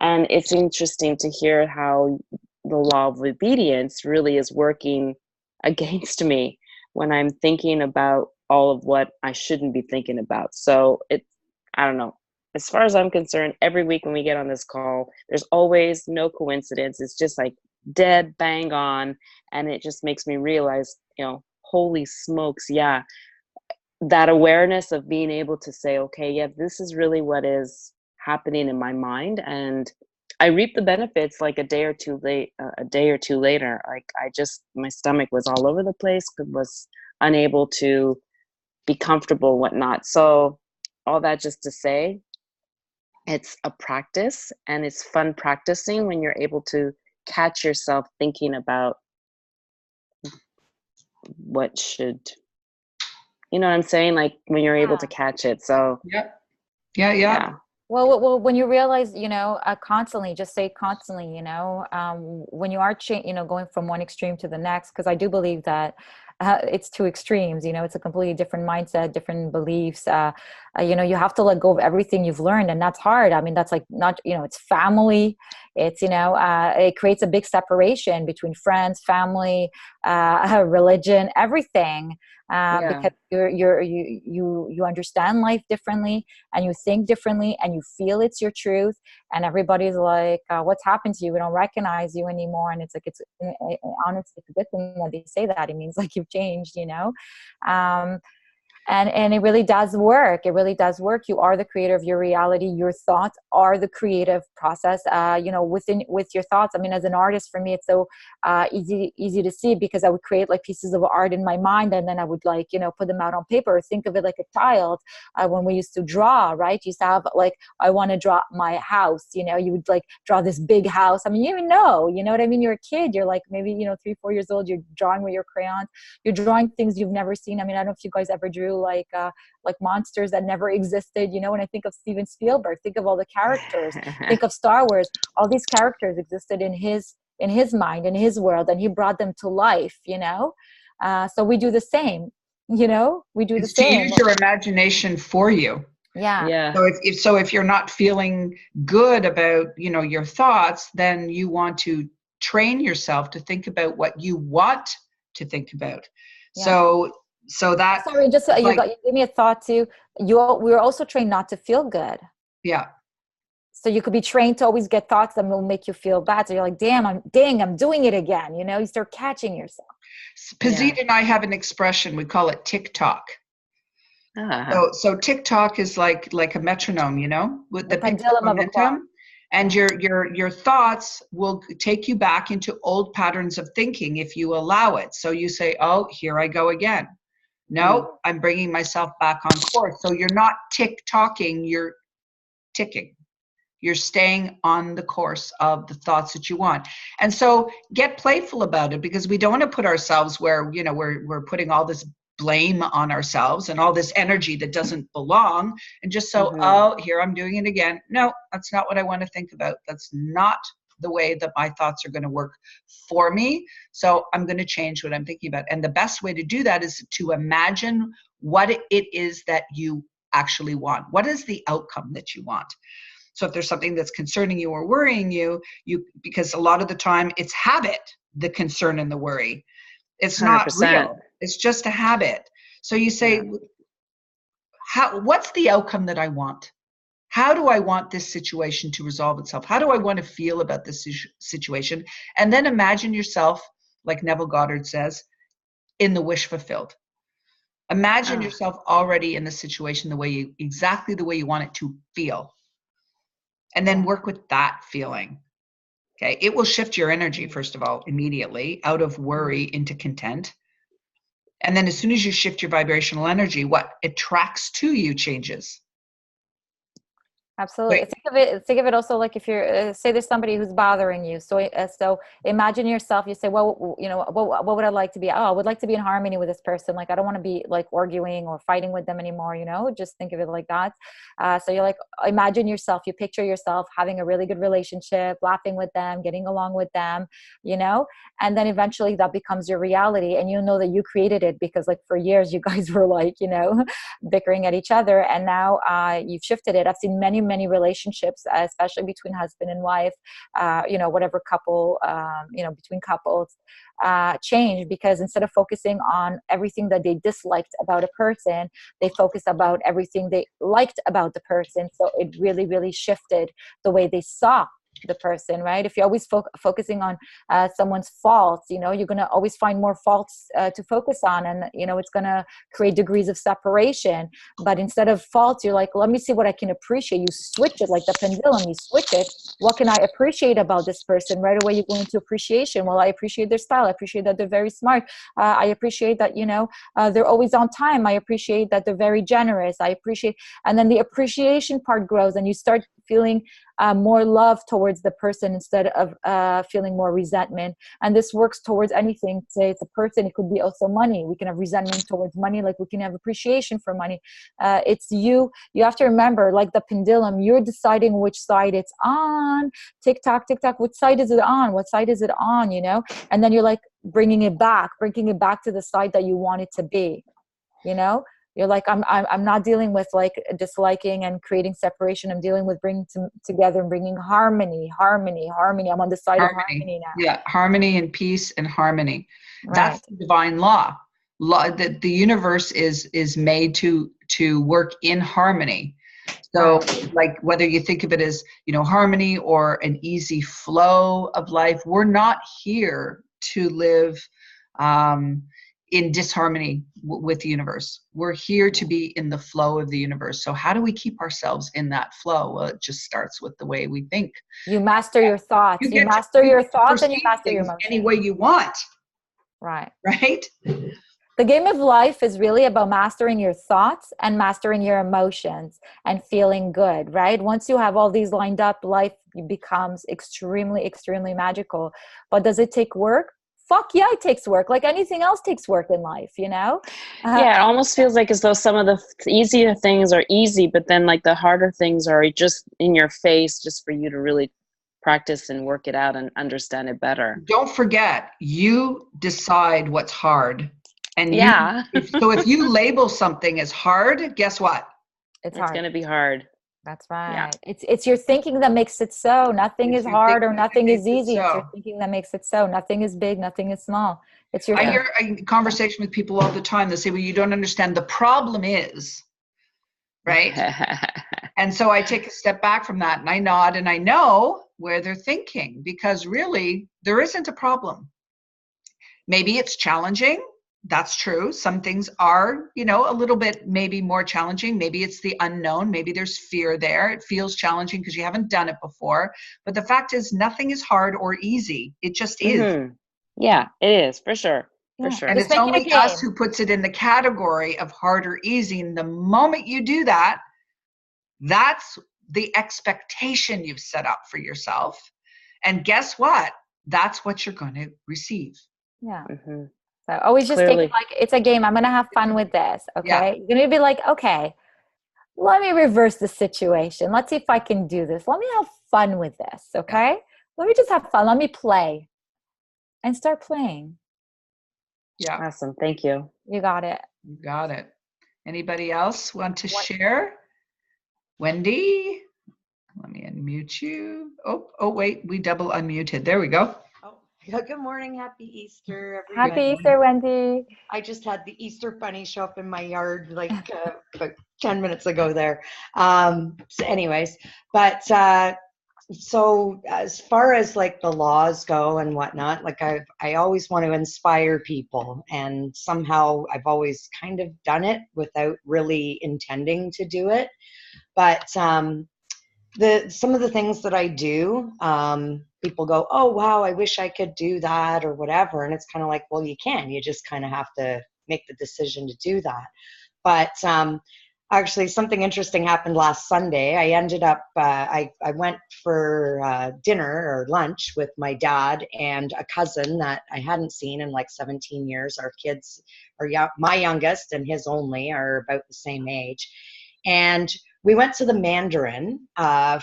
Speaker 4: And it's interesting to hear how the law of obedience really is working against me when I'm thinking about all of what I shouldn't be thinking about. So I don't know. As far as I'm concerned, every week when we get on this call, there's always no coincidence. It's just like dead bang on. And it just makes me realize, you know, holy smokes, yeah, that awareness of being able to say, okay, yeah, this is really what is happening in my mind, and I reap the benefits like a day or two later. Like my stomach was all over the place, was unable to be comfortable, whatnot. So all that just to say, it's a practice, and it's fun practicing when you're able to catch yourself thinking about what should, you know what I'm saying? Like when you're able to catch it. So
Speaker 1: Yep. Yeah.
Speaker 2: Well, when you realize, constantly, just say constantly, when you are, going from one extreme to the next, because I do believe that it's two extremes, it's a completely different mindset, different beliefs. You have to let go of everything you've learned, and that's hard. I mean, that's like not, it's family. It's, it creates a big separation between friends, family, religion, everything. Because you understand life differently, and you think differently, and you feel it's your truth, and everybody's like, what's happened to you? We don't recognize you anymore. And it's like, honestly, it's a good thing that they say that. It means like you've changed, and it really does work. It really does work. You are the creator of your reality. Your thoughts are the creative process. With your thoughts. I mean, as an artist, for me, it's so easy to see, because I would create like pieces of art in my mind, and then I would like, put them out on paper. Think of it like a child when we used to draw, right? You used to have like, I want to draw my house. You would like draw this big house. I mean, you know what I mean? You're a kid. You're like maybe 3-4 years old. You're drawing with your crayons. You're drawing things you've never seen. I mean, I don't know if you guys ever drew like monsters that never existed. When I think of Steven Spielberg, think of all the characters. Think of Star Wars. All these characters existed in his mind, in his world, and he brought them to life. So we do the same. We do the same.
Speaker 1: To use your imagination for you.
Speaker 2: Yeah.
Speaker 1: So if you're not feeling good about your thoughts, then you want to train yourself to think about what you want to think about. Yeah. So that.
Speaker 2: Sorry, just you gave me a thought too. We're also trained not to feel good.
Speaker 1: Yeah.
Speaker 2: So you could be trained to always get thoughts that will make you feel bad. So you're like, I'm doing it again. You start catching yourself.
Speaker 1: Pazit and I have an expression. We call it tick-tock. So tick-tock is like a metronome, with the
Speaker 2: pendulum
Speaker 1: momentum. And your thoughts will take you back into old patterns of thinking if you allow it. So you say, oh, here I go again. No, I'm bringing myself back on course. So you're not tick-tocking, you're ticking. You're staying on the course of the thoughts that you want. And so get playful about it, because we don't want to put ourselves where, we're putting all this blame on ourselves and all this energy that doesn't belong. And just so, oh, here I'm doing it again. No, that's not what I want to think about. That's not the way that my thoughts are going to work for me. So I'm going to change what I'm thinking about. And the best way to do that is to imagine what it is that you actually want. What is the outcome that you want? So if there's something that's concerning you or worrying you, because a lot of the time it's habit, the concern and the worry. It's 100%. Not real. It's just a habit. So you say, what's the outcome that I want? How do I want this situation to resolve itself? How do I want to feel about this situation? And then imagine yourself, like Neville Goddard says, in the wish fulfilled. Imagine yourself already in the situation exactly the way you want it to feel. And then work with that feeling. Okay. It will shift your energy, first of all, immediately out of worry into content. And then as soon as you shift your vibrational energy, what attracts to you changes.
Speaker 2: Absolutely. Think of it also like if you're say there's somebody who's bothering you. So imagine yourself. You say, well, what would I like to be? Oh, I would like to be in harmony with this person. Like I don't want to be like arguing or fighting with them anymore. Just think of it like that. So you're like, imagine yourself. You picture yourself having a really good relationship, laughing with them, getting along with them. And then eventually that becomes your reality, and you know that you created it, because like for years you guys were like bickering at each other, and now you've shifted it. I've seen many relationships, especially between husband and wife, whatever couple, between couples, change, because instead of focusing on everything that they disliked about a person, they focus about everything they liked about the person. So it really shifted the way they saw the person, right? If you're always focusing on someone's faults, you're going to always find more faults to focus on, and it's going to create degrees of separation. But instead of faults, you're like, let me see what I can appreciate. You switch it like the pendulum. You switch it. What can I appreciate about this person? Right away you go into appreciation. Well, I appreciate their style. I appreciate that they're very smart. I appreciate that they're always on time. I appreciate that they're very generous. I appreciate, and then the appreciation part grows, and you start feeling more love towards the person instead of feeling more resentment. And this works towards anything. Say it's a person, it could be also money. We can have resentment towards money, like we can have appreciation for money. It's you have to remember, like the pendulum, you're deciding which side it's on. Tick tock, which side is it on? What side is it on? You know, and then you're like bringing it back to the side that you want it to be. You know, you're like, I'm not dealing with like disliking and creating separation. I'm dealing with bringing together and bringing harmony. I'm on the side of harmony now.
Speaker 1: Yeah, harmony and peace and harmony.
Speaker 2: Right.
Speaker 1: That's the divine law. That the universe is made to work in harmony. So like whether you think of it as, you know, harmony or an easy flow of life, we're not here to live in disharmony with the universe. We're here to be in the flow of the universe. So how do we keep ourselves in that flow? Well, it just starts with the way we think.
Speaker 2: You master your thoughts. You master your thoughts and you master your emotions.
Speaker 1: Any way you want.
Speaker 2: Right.
Speaker 1: Right?
Speaker 2: The game of life is really about mastering your thoughts and mastering your emotions and feeling good, right? Once you have all these lined up, life becomes extremely, extremely magical. But does it take work? Fuck yeah, it takes work. Like anything else takes work in life, you know?
Speaker 4: Yeah, it almost feels like as though some of the easier things are easy, but then like the harder things are just in your face, just for you to really practice and work it out and understand it better.
Speaker 1: Don't forget, you decide what's hard. And
Speaker 4: yeah.
Speaker 1: So if you label something as hard, guess what?
Speaker 2: It's
Speaker 4: going to be hard.
Speaker 2: That's right.
Speaker 4: Yeah.
Speaker 2: It's your thinking that makes it so. Nothing is hard or nothing is easy. It's your thinking that makes it so. Nothing is big, nothing is small. It's your.
Speaker 1: I hear a conversation with people all the time. They say, well, you don't understand. The problem is, right? And so I take a step back from that and I nod and I know where they're thinking, because really there isn't a problem. Maybe it's challenging. That's true. Some things are, you know, a little bit maybe more challenging. Maybe it's the unknown. Maybe there's fear there. It feels challenging because you haven't done it before. But the fact is, nothing is hard or easy. It just is.
Speaker 4: Mm-hmm. Yeah, it is, for sure. For sure.
Speaker 1: And it's only us who puts it in the category of hard or easy. And the moment you do that, that's the expectation you've set up for yourself. And guess what? That's what you're going to receive.
Speaker 2: Yeah.
Speaker 4: Mm-hmm.
Speaker 2: So always just take it like it's a game. I'm going to have fun with this. Okay. Yeah. You're going to be like, okay, let me reverse the situation. Let's see if I can do this. Let me have fun with this. Okay. Let me just have fun. Let me play and start playing.
Speaker 1: Yeah.
Speaker 4: Awesome. Thank you.
Speaker 2: You got it.
Speaker 1: You got it. Anybody else want to share? Wendy, let me unmute you. Oh, wait, we double unmuted. There we go.
Speaker 5: Good morning. Happy Easter,
Speaker 2: everybody. Happy Easter, Wendy.
Speaker 5: I just had the Easter bunny show up in my yard like about 10 minutes ago there. So anyways, but so as far as like the laws go and whatnot, like I always want to inspire people, and somehow I've always kind of done it without really intending to do it. But some of the things that I do, people go, oh, wow, I wish I could do that or whatever. And it's kind of like, well, you can. You just kind of have to make the decision to do that. But actually, something interesting happened last Sunday. I ended up, I went for dinner or lunch with my dad and a cousin that I hadn't seen in like 17 years. Our kids are my youngest and his only are about the same age. And we went to the Mandarin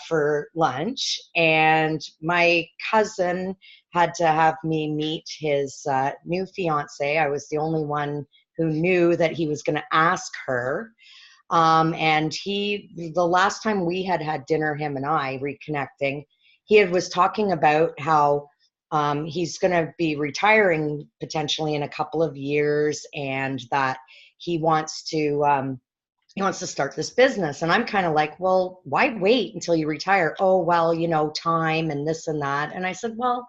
Speaker 5: for lunch, and my cousin had to have me meet his new fiance. I was the only one who knew that he was going to ask her. And the last time we had dinner, him and I reconnecting, he was talking about how he's going to be retiring potentially in a couple of years, and that he wants to start this business. And I'm kind of like, well, why wait until you retire? Oh, well, you know, time and this and that. And I said, well,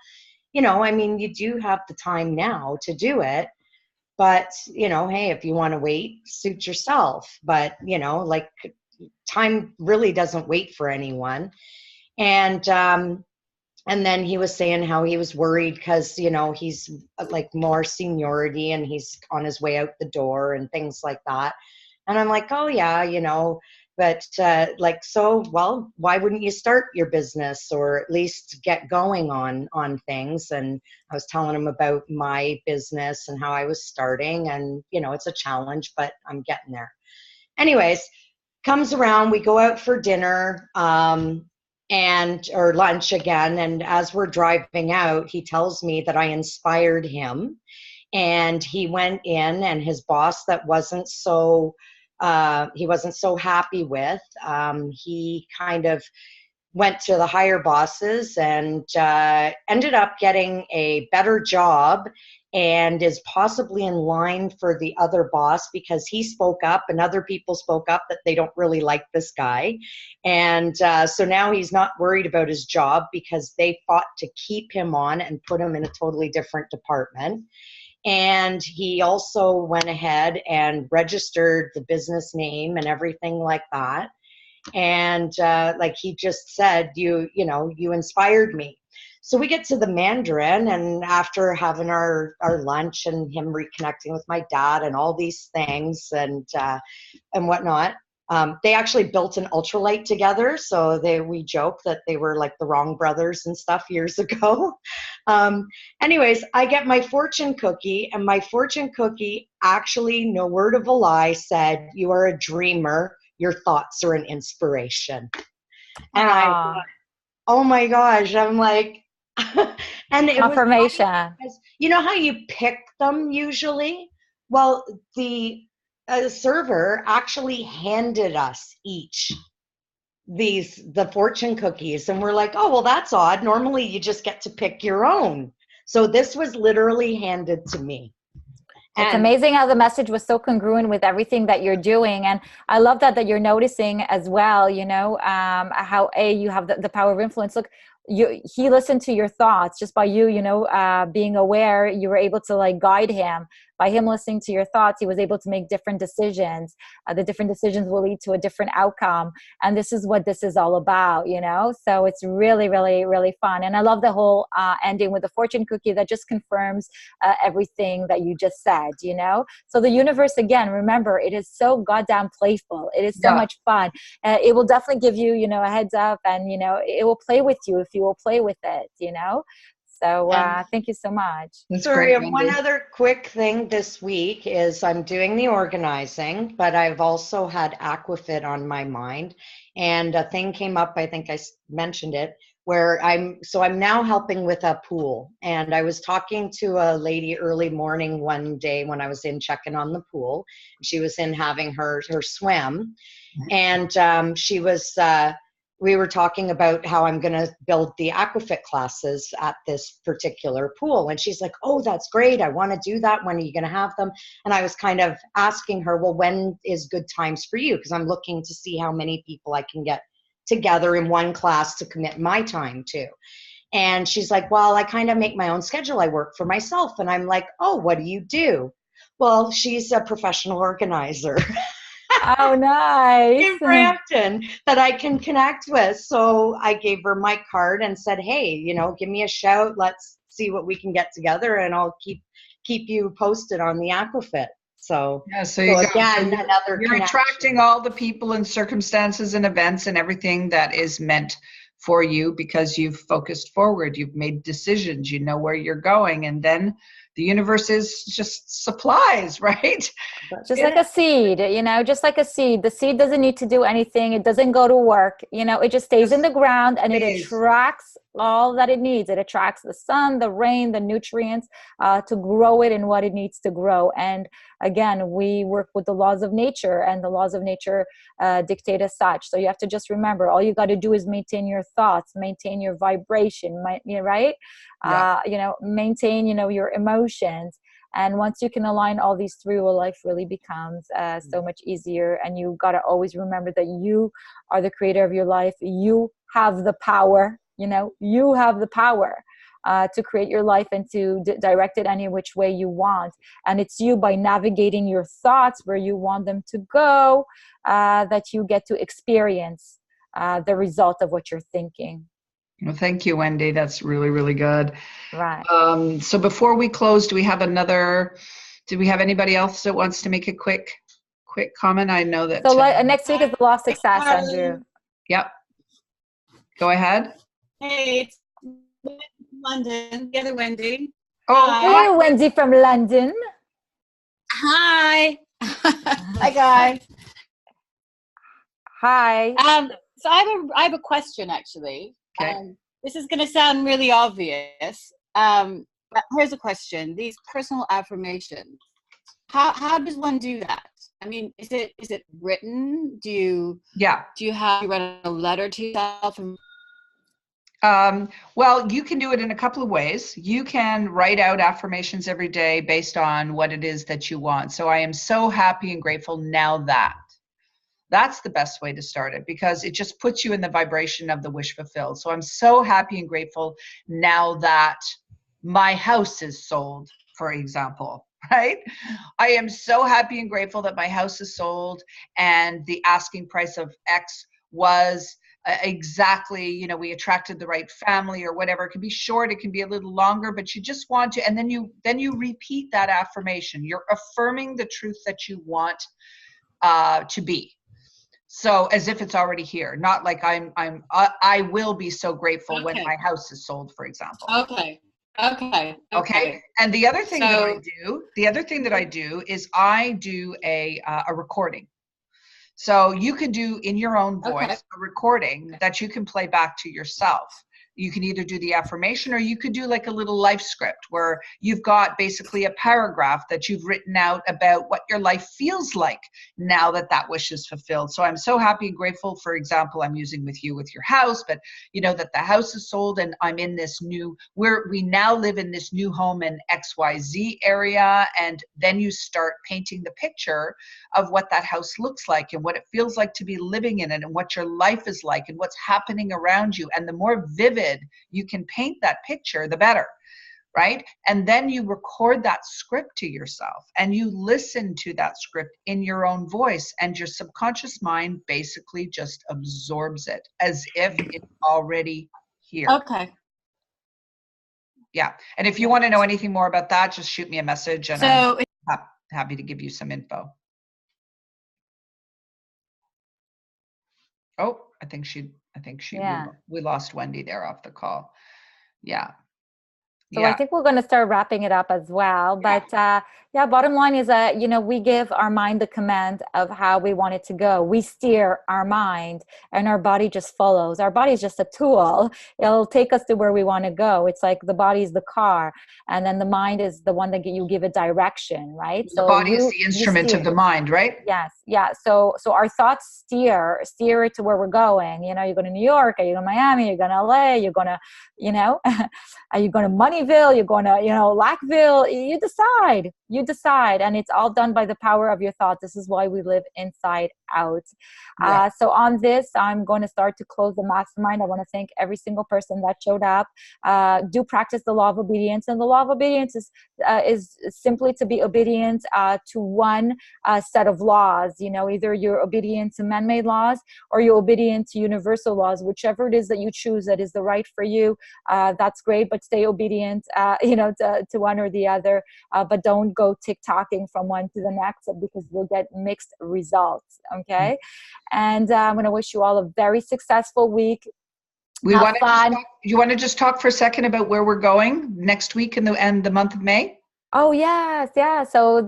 Speaker 5: you know, I mean, you do have the time now to do it, but, you know, hey, if you want to wait, suit yourself. But, you know, like time really doesn't wait for anyone. And then he was saying how he was worried because, you know, he's like more seniority and he's on his way out the door and things like that. And I'm like, oh, yeah, you know, but like, so, well, why wouldn't you start your business or at least get going on things? And I was telling him about my business and how I was starting, and, you know, it's a challenge, but I'm getting there. Anyways, comes around, we go out for dinner, or lunch again. And as we're driving out, he tells me that I inspired him, and he went in, and his boss that he wasn't so happy with, he kind of went to the higher bosses and ended up getting a better job, and is possibly in line for the other boss because he spoke up and other people spoke up that they don't really like this guy. And so now he's not worried about his job because they fought to keep him on and put him in a totally different department. And he also went ahead and registered the business name and everything like that. And like he just said, you inspired me. So we get to the Mandarin, and after having our lunch and him reconnecting with my dad and all these things and whatnot, they actually built an ultralight together. So we joke that they were like the wrong brothers and stuff years ago. Anyways, I get my fortune cookie, and my fortune cookie actually, no word of a lie, said, "You are a dreamer. Your thoughts are an inspiration." And I thought, oh my gosh, I'm like, and it
Speaker 2: confirmation.
Speaker 5: was, you know how you pick them usually? Well, the server actually handed us each the fortune cookies, and we're like, oh, well, that's odd. Normally you just get to pick your own. So this was literally handed to me.
Speaker 2: It's amazing how the message was so congruent with everything that you're doing. And I love that you're noticing as well, you know, how you have the power of influence. Look, he listened to your thoughts just by you, you know, being aware. You were able to like guide him. By him listening to your thoughts, he was able to make different decisions. The different decisions will lead to a different outcome. And this is what this is all about, you know? So it's really, really, really fun. And I love the whole ending with the fortune cookie that just confirms everything that you just said, you know? So the universe, again, remember, it is so goddamn playful. It is so much fun. It will definitely give you, you know, a heads up, and, you know, it will play with you if you will play with it, you know? So thank you so much.
Speaker 5: Sorry, one other quick thing this week is I'm doing the organizing, but I've also had Aquafit on my mind. And a thing came up, I think I mentioned it, where I'm now helping with a pool. And I was talking to a lady early morning one day when I was in checking on the pool. She was in having her swim. And she was... we were talking about how I'm going to build the Aquafit classes at this particular pool. And she's like, oh, that's great. I want to do that. When are you going to have them? And I was kind of asking her, well, when is good times for you? Because I'm looking to see how many people I can get together in one class to commit my time to. And she's like, well, I kind of make my own schedule. I work for myself. And I'm like, oh, what do you do? Well, she's a professional organizer.
Speaker 2: Oh, nice.
Speaker 5: In Brampton that I can connect with. So I gave her my card and said, hey, you know, give me a shout. Let's see what we can get together, and I'll keep you posted on the Aquafit. So,
Speaker 1: yeah, so
Speaker 5: again, another
Speaker 1: you're attracting all the people and circumstances and events and everything that is meant for you because you've focused forward. You've made decisions. You know where you're going. And then the universe is just supplies, right?
Speaker 2: Just like a seed, you know, just like a seed. The seed doesn't need to do anything. It doesn't go to work. You know, it just stays in the ground, and it attracts all that it needs. It attracts the sun, the rain, the nutrients to grow it in what it needs to grow. And again, we work with the laws of nature, and the laws of nature dictate as such. So you have to just remember, all you got to do is maintain your thoughts, maintain your vibration, right?
Speaker 1: Yeah.
Speaker 2: You know, maintain, you know, your emotions. And once you can align all these three, well, life really becomes so much easier. And you got to always remember that you are the creator of your life. You have the power, you know, you have the power to create your life and to direct it any which way you want. And it's you, by navigating your thoughts where you want them to go, that you get to experience the result of what you're thinking.
Speaker 1: Well, thank you, Wendy. That's really, really good.
Speaker 2: Right.
Speaker 1: So before we close, do we have anybody else that wants to make a quick quick comment. I know that.
Speaker 2: So next week is the law of success, Andrew.
Speaker 1: Yep. Go ahead.
Speaker 6: Hey, it's London. The other Wendy.
Speaker 1: Oh,
Speaker 2: Hey, Wendy from London.
Speaker 6: Hi. Hi, guys.
Speaker 2: Hi.
Speaker 6: So I have a question actually.
Speaker 1: Okay.
Speaker 6: This is going to sound really obvious. But here's a question: these personal affirmations. How does one do that? I mean, is it written? Do you write a letter to yourself?
Speaker 1: Well, you can do it in a couple of ways. You can write out affirmations every day based on what it is that you want. So I am so happy and grateful now that. That's the best way to start it, because it just puts you in the vibration of the wish fulfilled. So I'm so happy and grateful now that my house is sold, for example, right? I am so happy and grateful that my house is sold and the asking price of X was exactly, we attracted the right family or whatever. It can be short, it can be a little longer, but you just want to, and then you repeat that affirmation. You're affirming the truth that you want to be. So as if it's already here, not like I will be so grateful when my house is sold, for example.
Speaker 6: Okay.
Speaker 1: And the other thing that I do is I do a recording. So you can do in your own voice a recording that you can play back to yourself. You can either do the affirmation or you could do like a little life script where you've got basically a paragraph that you've written out about what your life feels like now that that wish is fulfilled. So I'm so happy and grateful, for example, I'm using with you with your house, but that the house is sold and I'm in this we now live in this new home in XYZ area. And then you start painting the picture of what that house looks like and what it feels like to be living in it and what your life is like and what's happening around you. And the more vivid you can paint that picture, the better, right? And then you record that script to yourself and you listen to that script in your own voice, and your subconscious mind basically just absorbs it as if it's already here.
Speaker 6: Okay.
Speaker 1: Yeah. And if you want to know anything more about that, just shoot me a message and I'm happy to give you some info. Oh, I think we lost Wendy there off the call. Yeah.
Speaker 2: So I think we're going to start wrapping it up as well. But bottom line is that, we give our mind the command of how we want it to go. We steer our mind and our body just follows. Our body is just a tool. It'll take us to where we want to go. It's like the body is the car and then the mind is the one that you give it direction, right?
Speaker 1: The body is the instrument of the mind, right?
Speaker 2: Yes. Yeah. So our thoughts steer it to where we're going. You're going to New York, are you going to Miami, you're going to LA, you're going to, are you going to Moneyville, you're going to, Lackville, you decide. And it's all done by the power of your thoughts. This is why we live inside out. Yeah. So on this, I'm going to start to close the mastermind. I want to thank every single person that showed up. Do practice the law of obedience. And the law of obedience is simply to be obedient to one set of laws. Either you're obedient to man-made laws or you're obedient to universal laws, whichever it is that you choose that is the right for you. That's great, but stay obedient, to one or the other. But don't go TikToking from one to the next because you'll get mixed results. Okay. And I'm going to wish you all a very successful week.
Speaker 1: You want to just talk for a second about where we're going next week and the month of May?
Speaker 2: Oh yes, yeah. Oh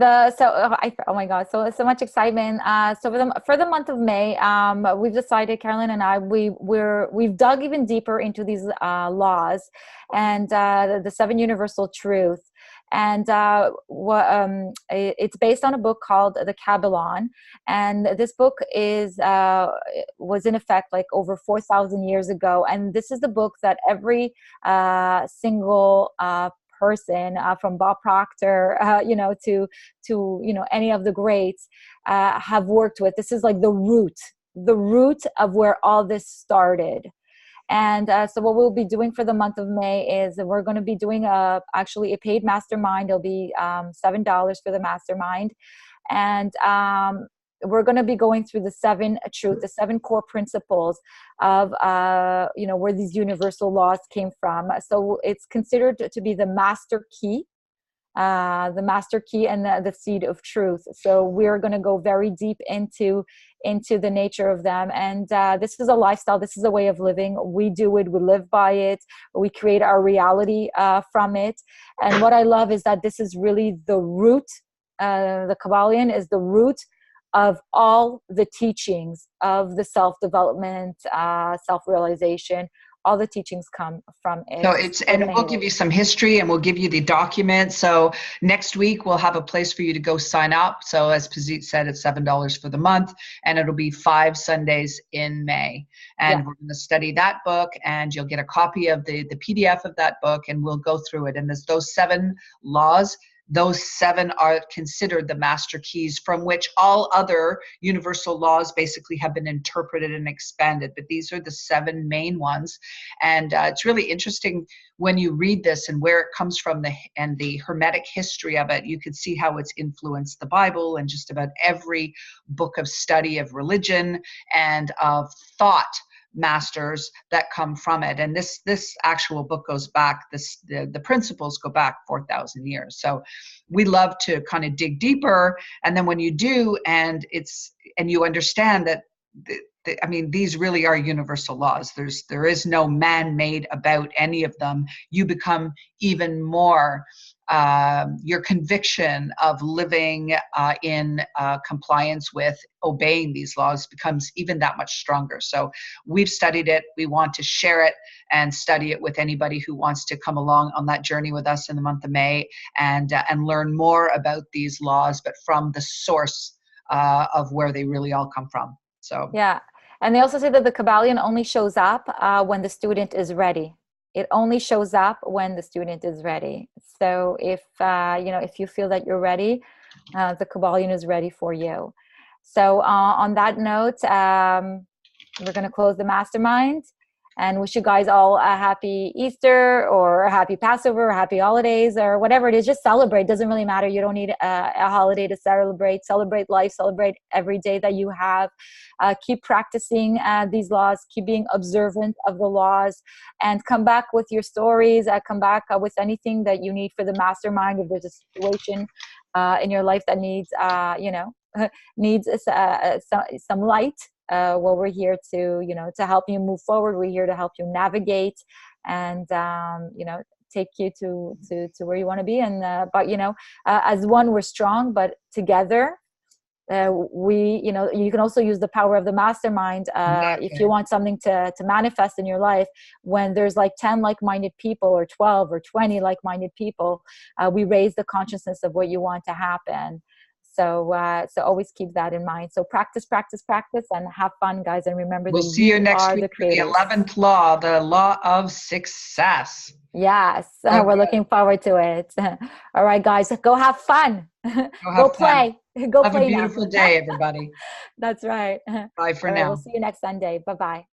Speaker 2: my God, so much excitement. So for the month of May, we've decided, Carolyn and I, we've dug even deeper into these laws and the 7 universal truths. And it's based on a book called The Kabbalah, and this book was in effect like over 4,000 years ago. And this is the book that every single person from Bob Proctor, to any of the greats have worked with. This is like the root of where all this started. And so what we'll be doing for the month of May is we're going to be doing actually a paid mastermind. It'll be $7 for the mastermind. And we're going to be going through the 7 truths, the 7 core principles of, where these universal laws came from. So it's considered to be the master key the master key and the seed of truth. So we're going to go very deep into the nature of them. And this is a lifestyle. This is a way of living. We do it. We live by it. We create our reality from it. And what I love is that this is really the root. The Kybalion is the root of all the teachings of the self-development, self-realization. All the teachings come from it.
Speaker 1: So and we'll give you some history and we'll give you the documents. So next week we'll have a place for you to go sign up. So as Pazit said, it's $7 for the month, and it'll be 5 Sundays in May. And we're going to study that book, and you'll get a copy of the PDF of that book, and we'll go through it. And there's those 7 laws. Those 7 are considered the master keys from which all other universal laws basically have been interpreted and expanded. But these are the 7 main ones. And it's really interesting when you read this and where it comes from and the Hermetic history of it. You can see how it's influenced the Bible and just about every book of study of religion and of thought masters that come from it. And this actual book goes back, the principles go back 4,000 years. So we love to kind of dig deeper, and then when you do, and you understand that I mean, these really are universal laws. There is no man-made about any of them. You become even more your conviction of living in compliance with obeying these laws becomes even that much stronger. So we've studied it. We want to share it and study it with anybody who wants to come along on that journey with us in the month of May and learn more about these laws, but from the source of where they really all come from. So
Speaker 2: yeah. And they also say that the Kybalion only shows up when the student is ready. It only shows up when the student is ready. So if if you feel that you're ready, the Kybalion is ready for you. So on that note, we're going to close the mastermind and wish you guys all a happy Easter or a happy Passover or happy holidays or whatever it is. Just celebrate. Doesn't really matter. You don't need a holiday to celebrate. Celebrate life. Celebrate every day that you have. Keep practicing these laws. Keep being observant of the laws, and come back with your stories. Come back with anything that you need for the mastermind. If there's a situation in your life that needs, needs some light. Well, we're here to help you move forward. We're here to help you navigate and take you to where you want to be. And but as one, we're strong, but together you can also use the power of the mastermind if you want something to manifest in your life. When there's like 10 like-minded people or 12 or 20 like-minded people, we raise the consciousness of what you want to happen. So always keep that in mind. So practice, and have fun, guys. And remember,
Speaker 1: we'll see you next week for the 11th law, the law of success.
Speaker 2: Yes, we're looking forward to it. All right, guys, go have fun. Go play. Go
Speaker 1: have
Speaker 2: play.
Speaker 1: A beautiful day, everybody.
Speaker 2: That's right.
Speaker 1: Bye for
Speaker 2: All
Speaker 1: now.
Speaker 2: Right, we'll see you next Sunday. Bye-bye.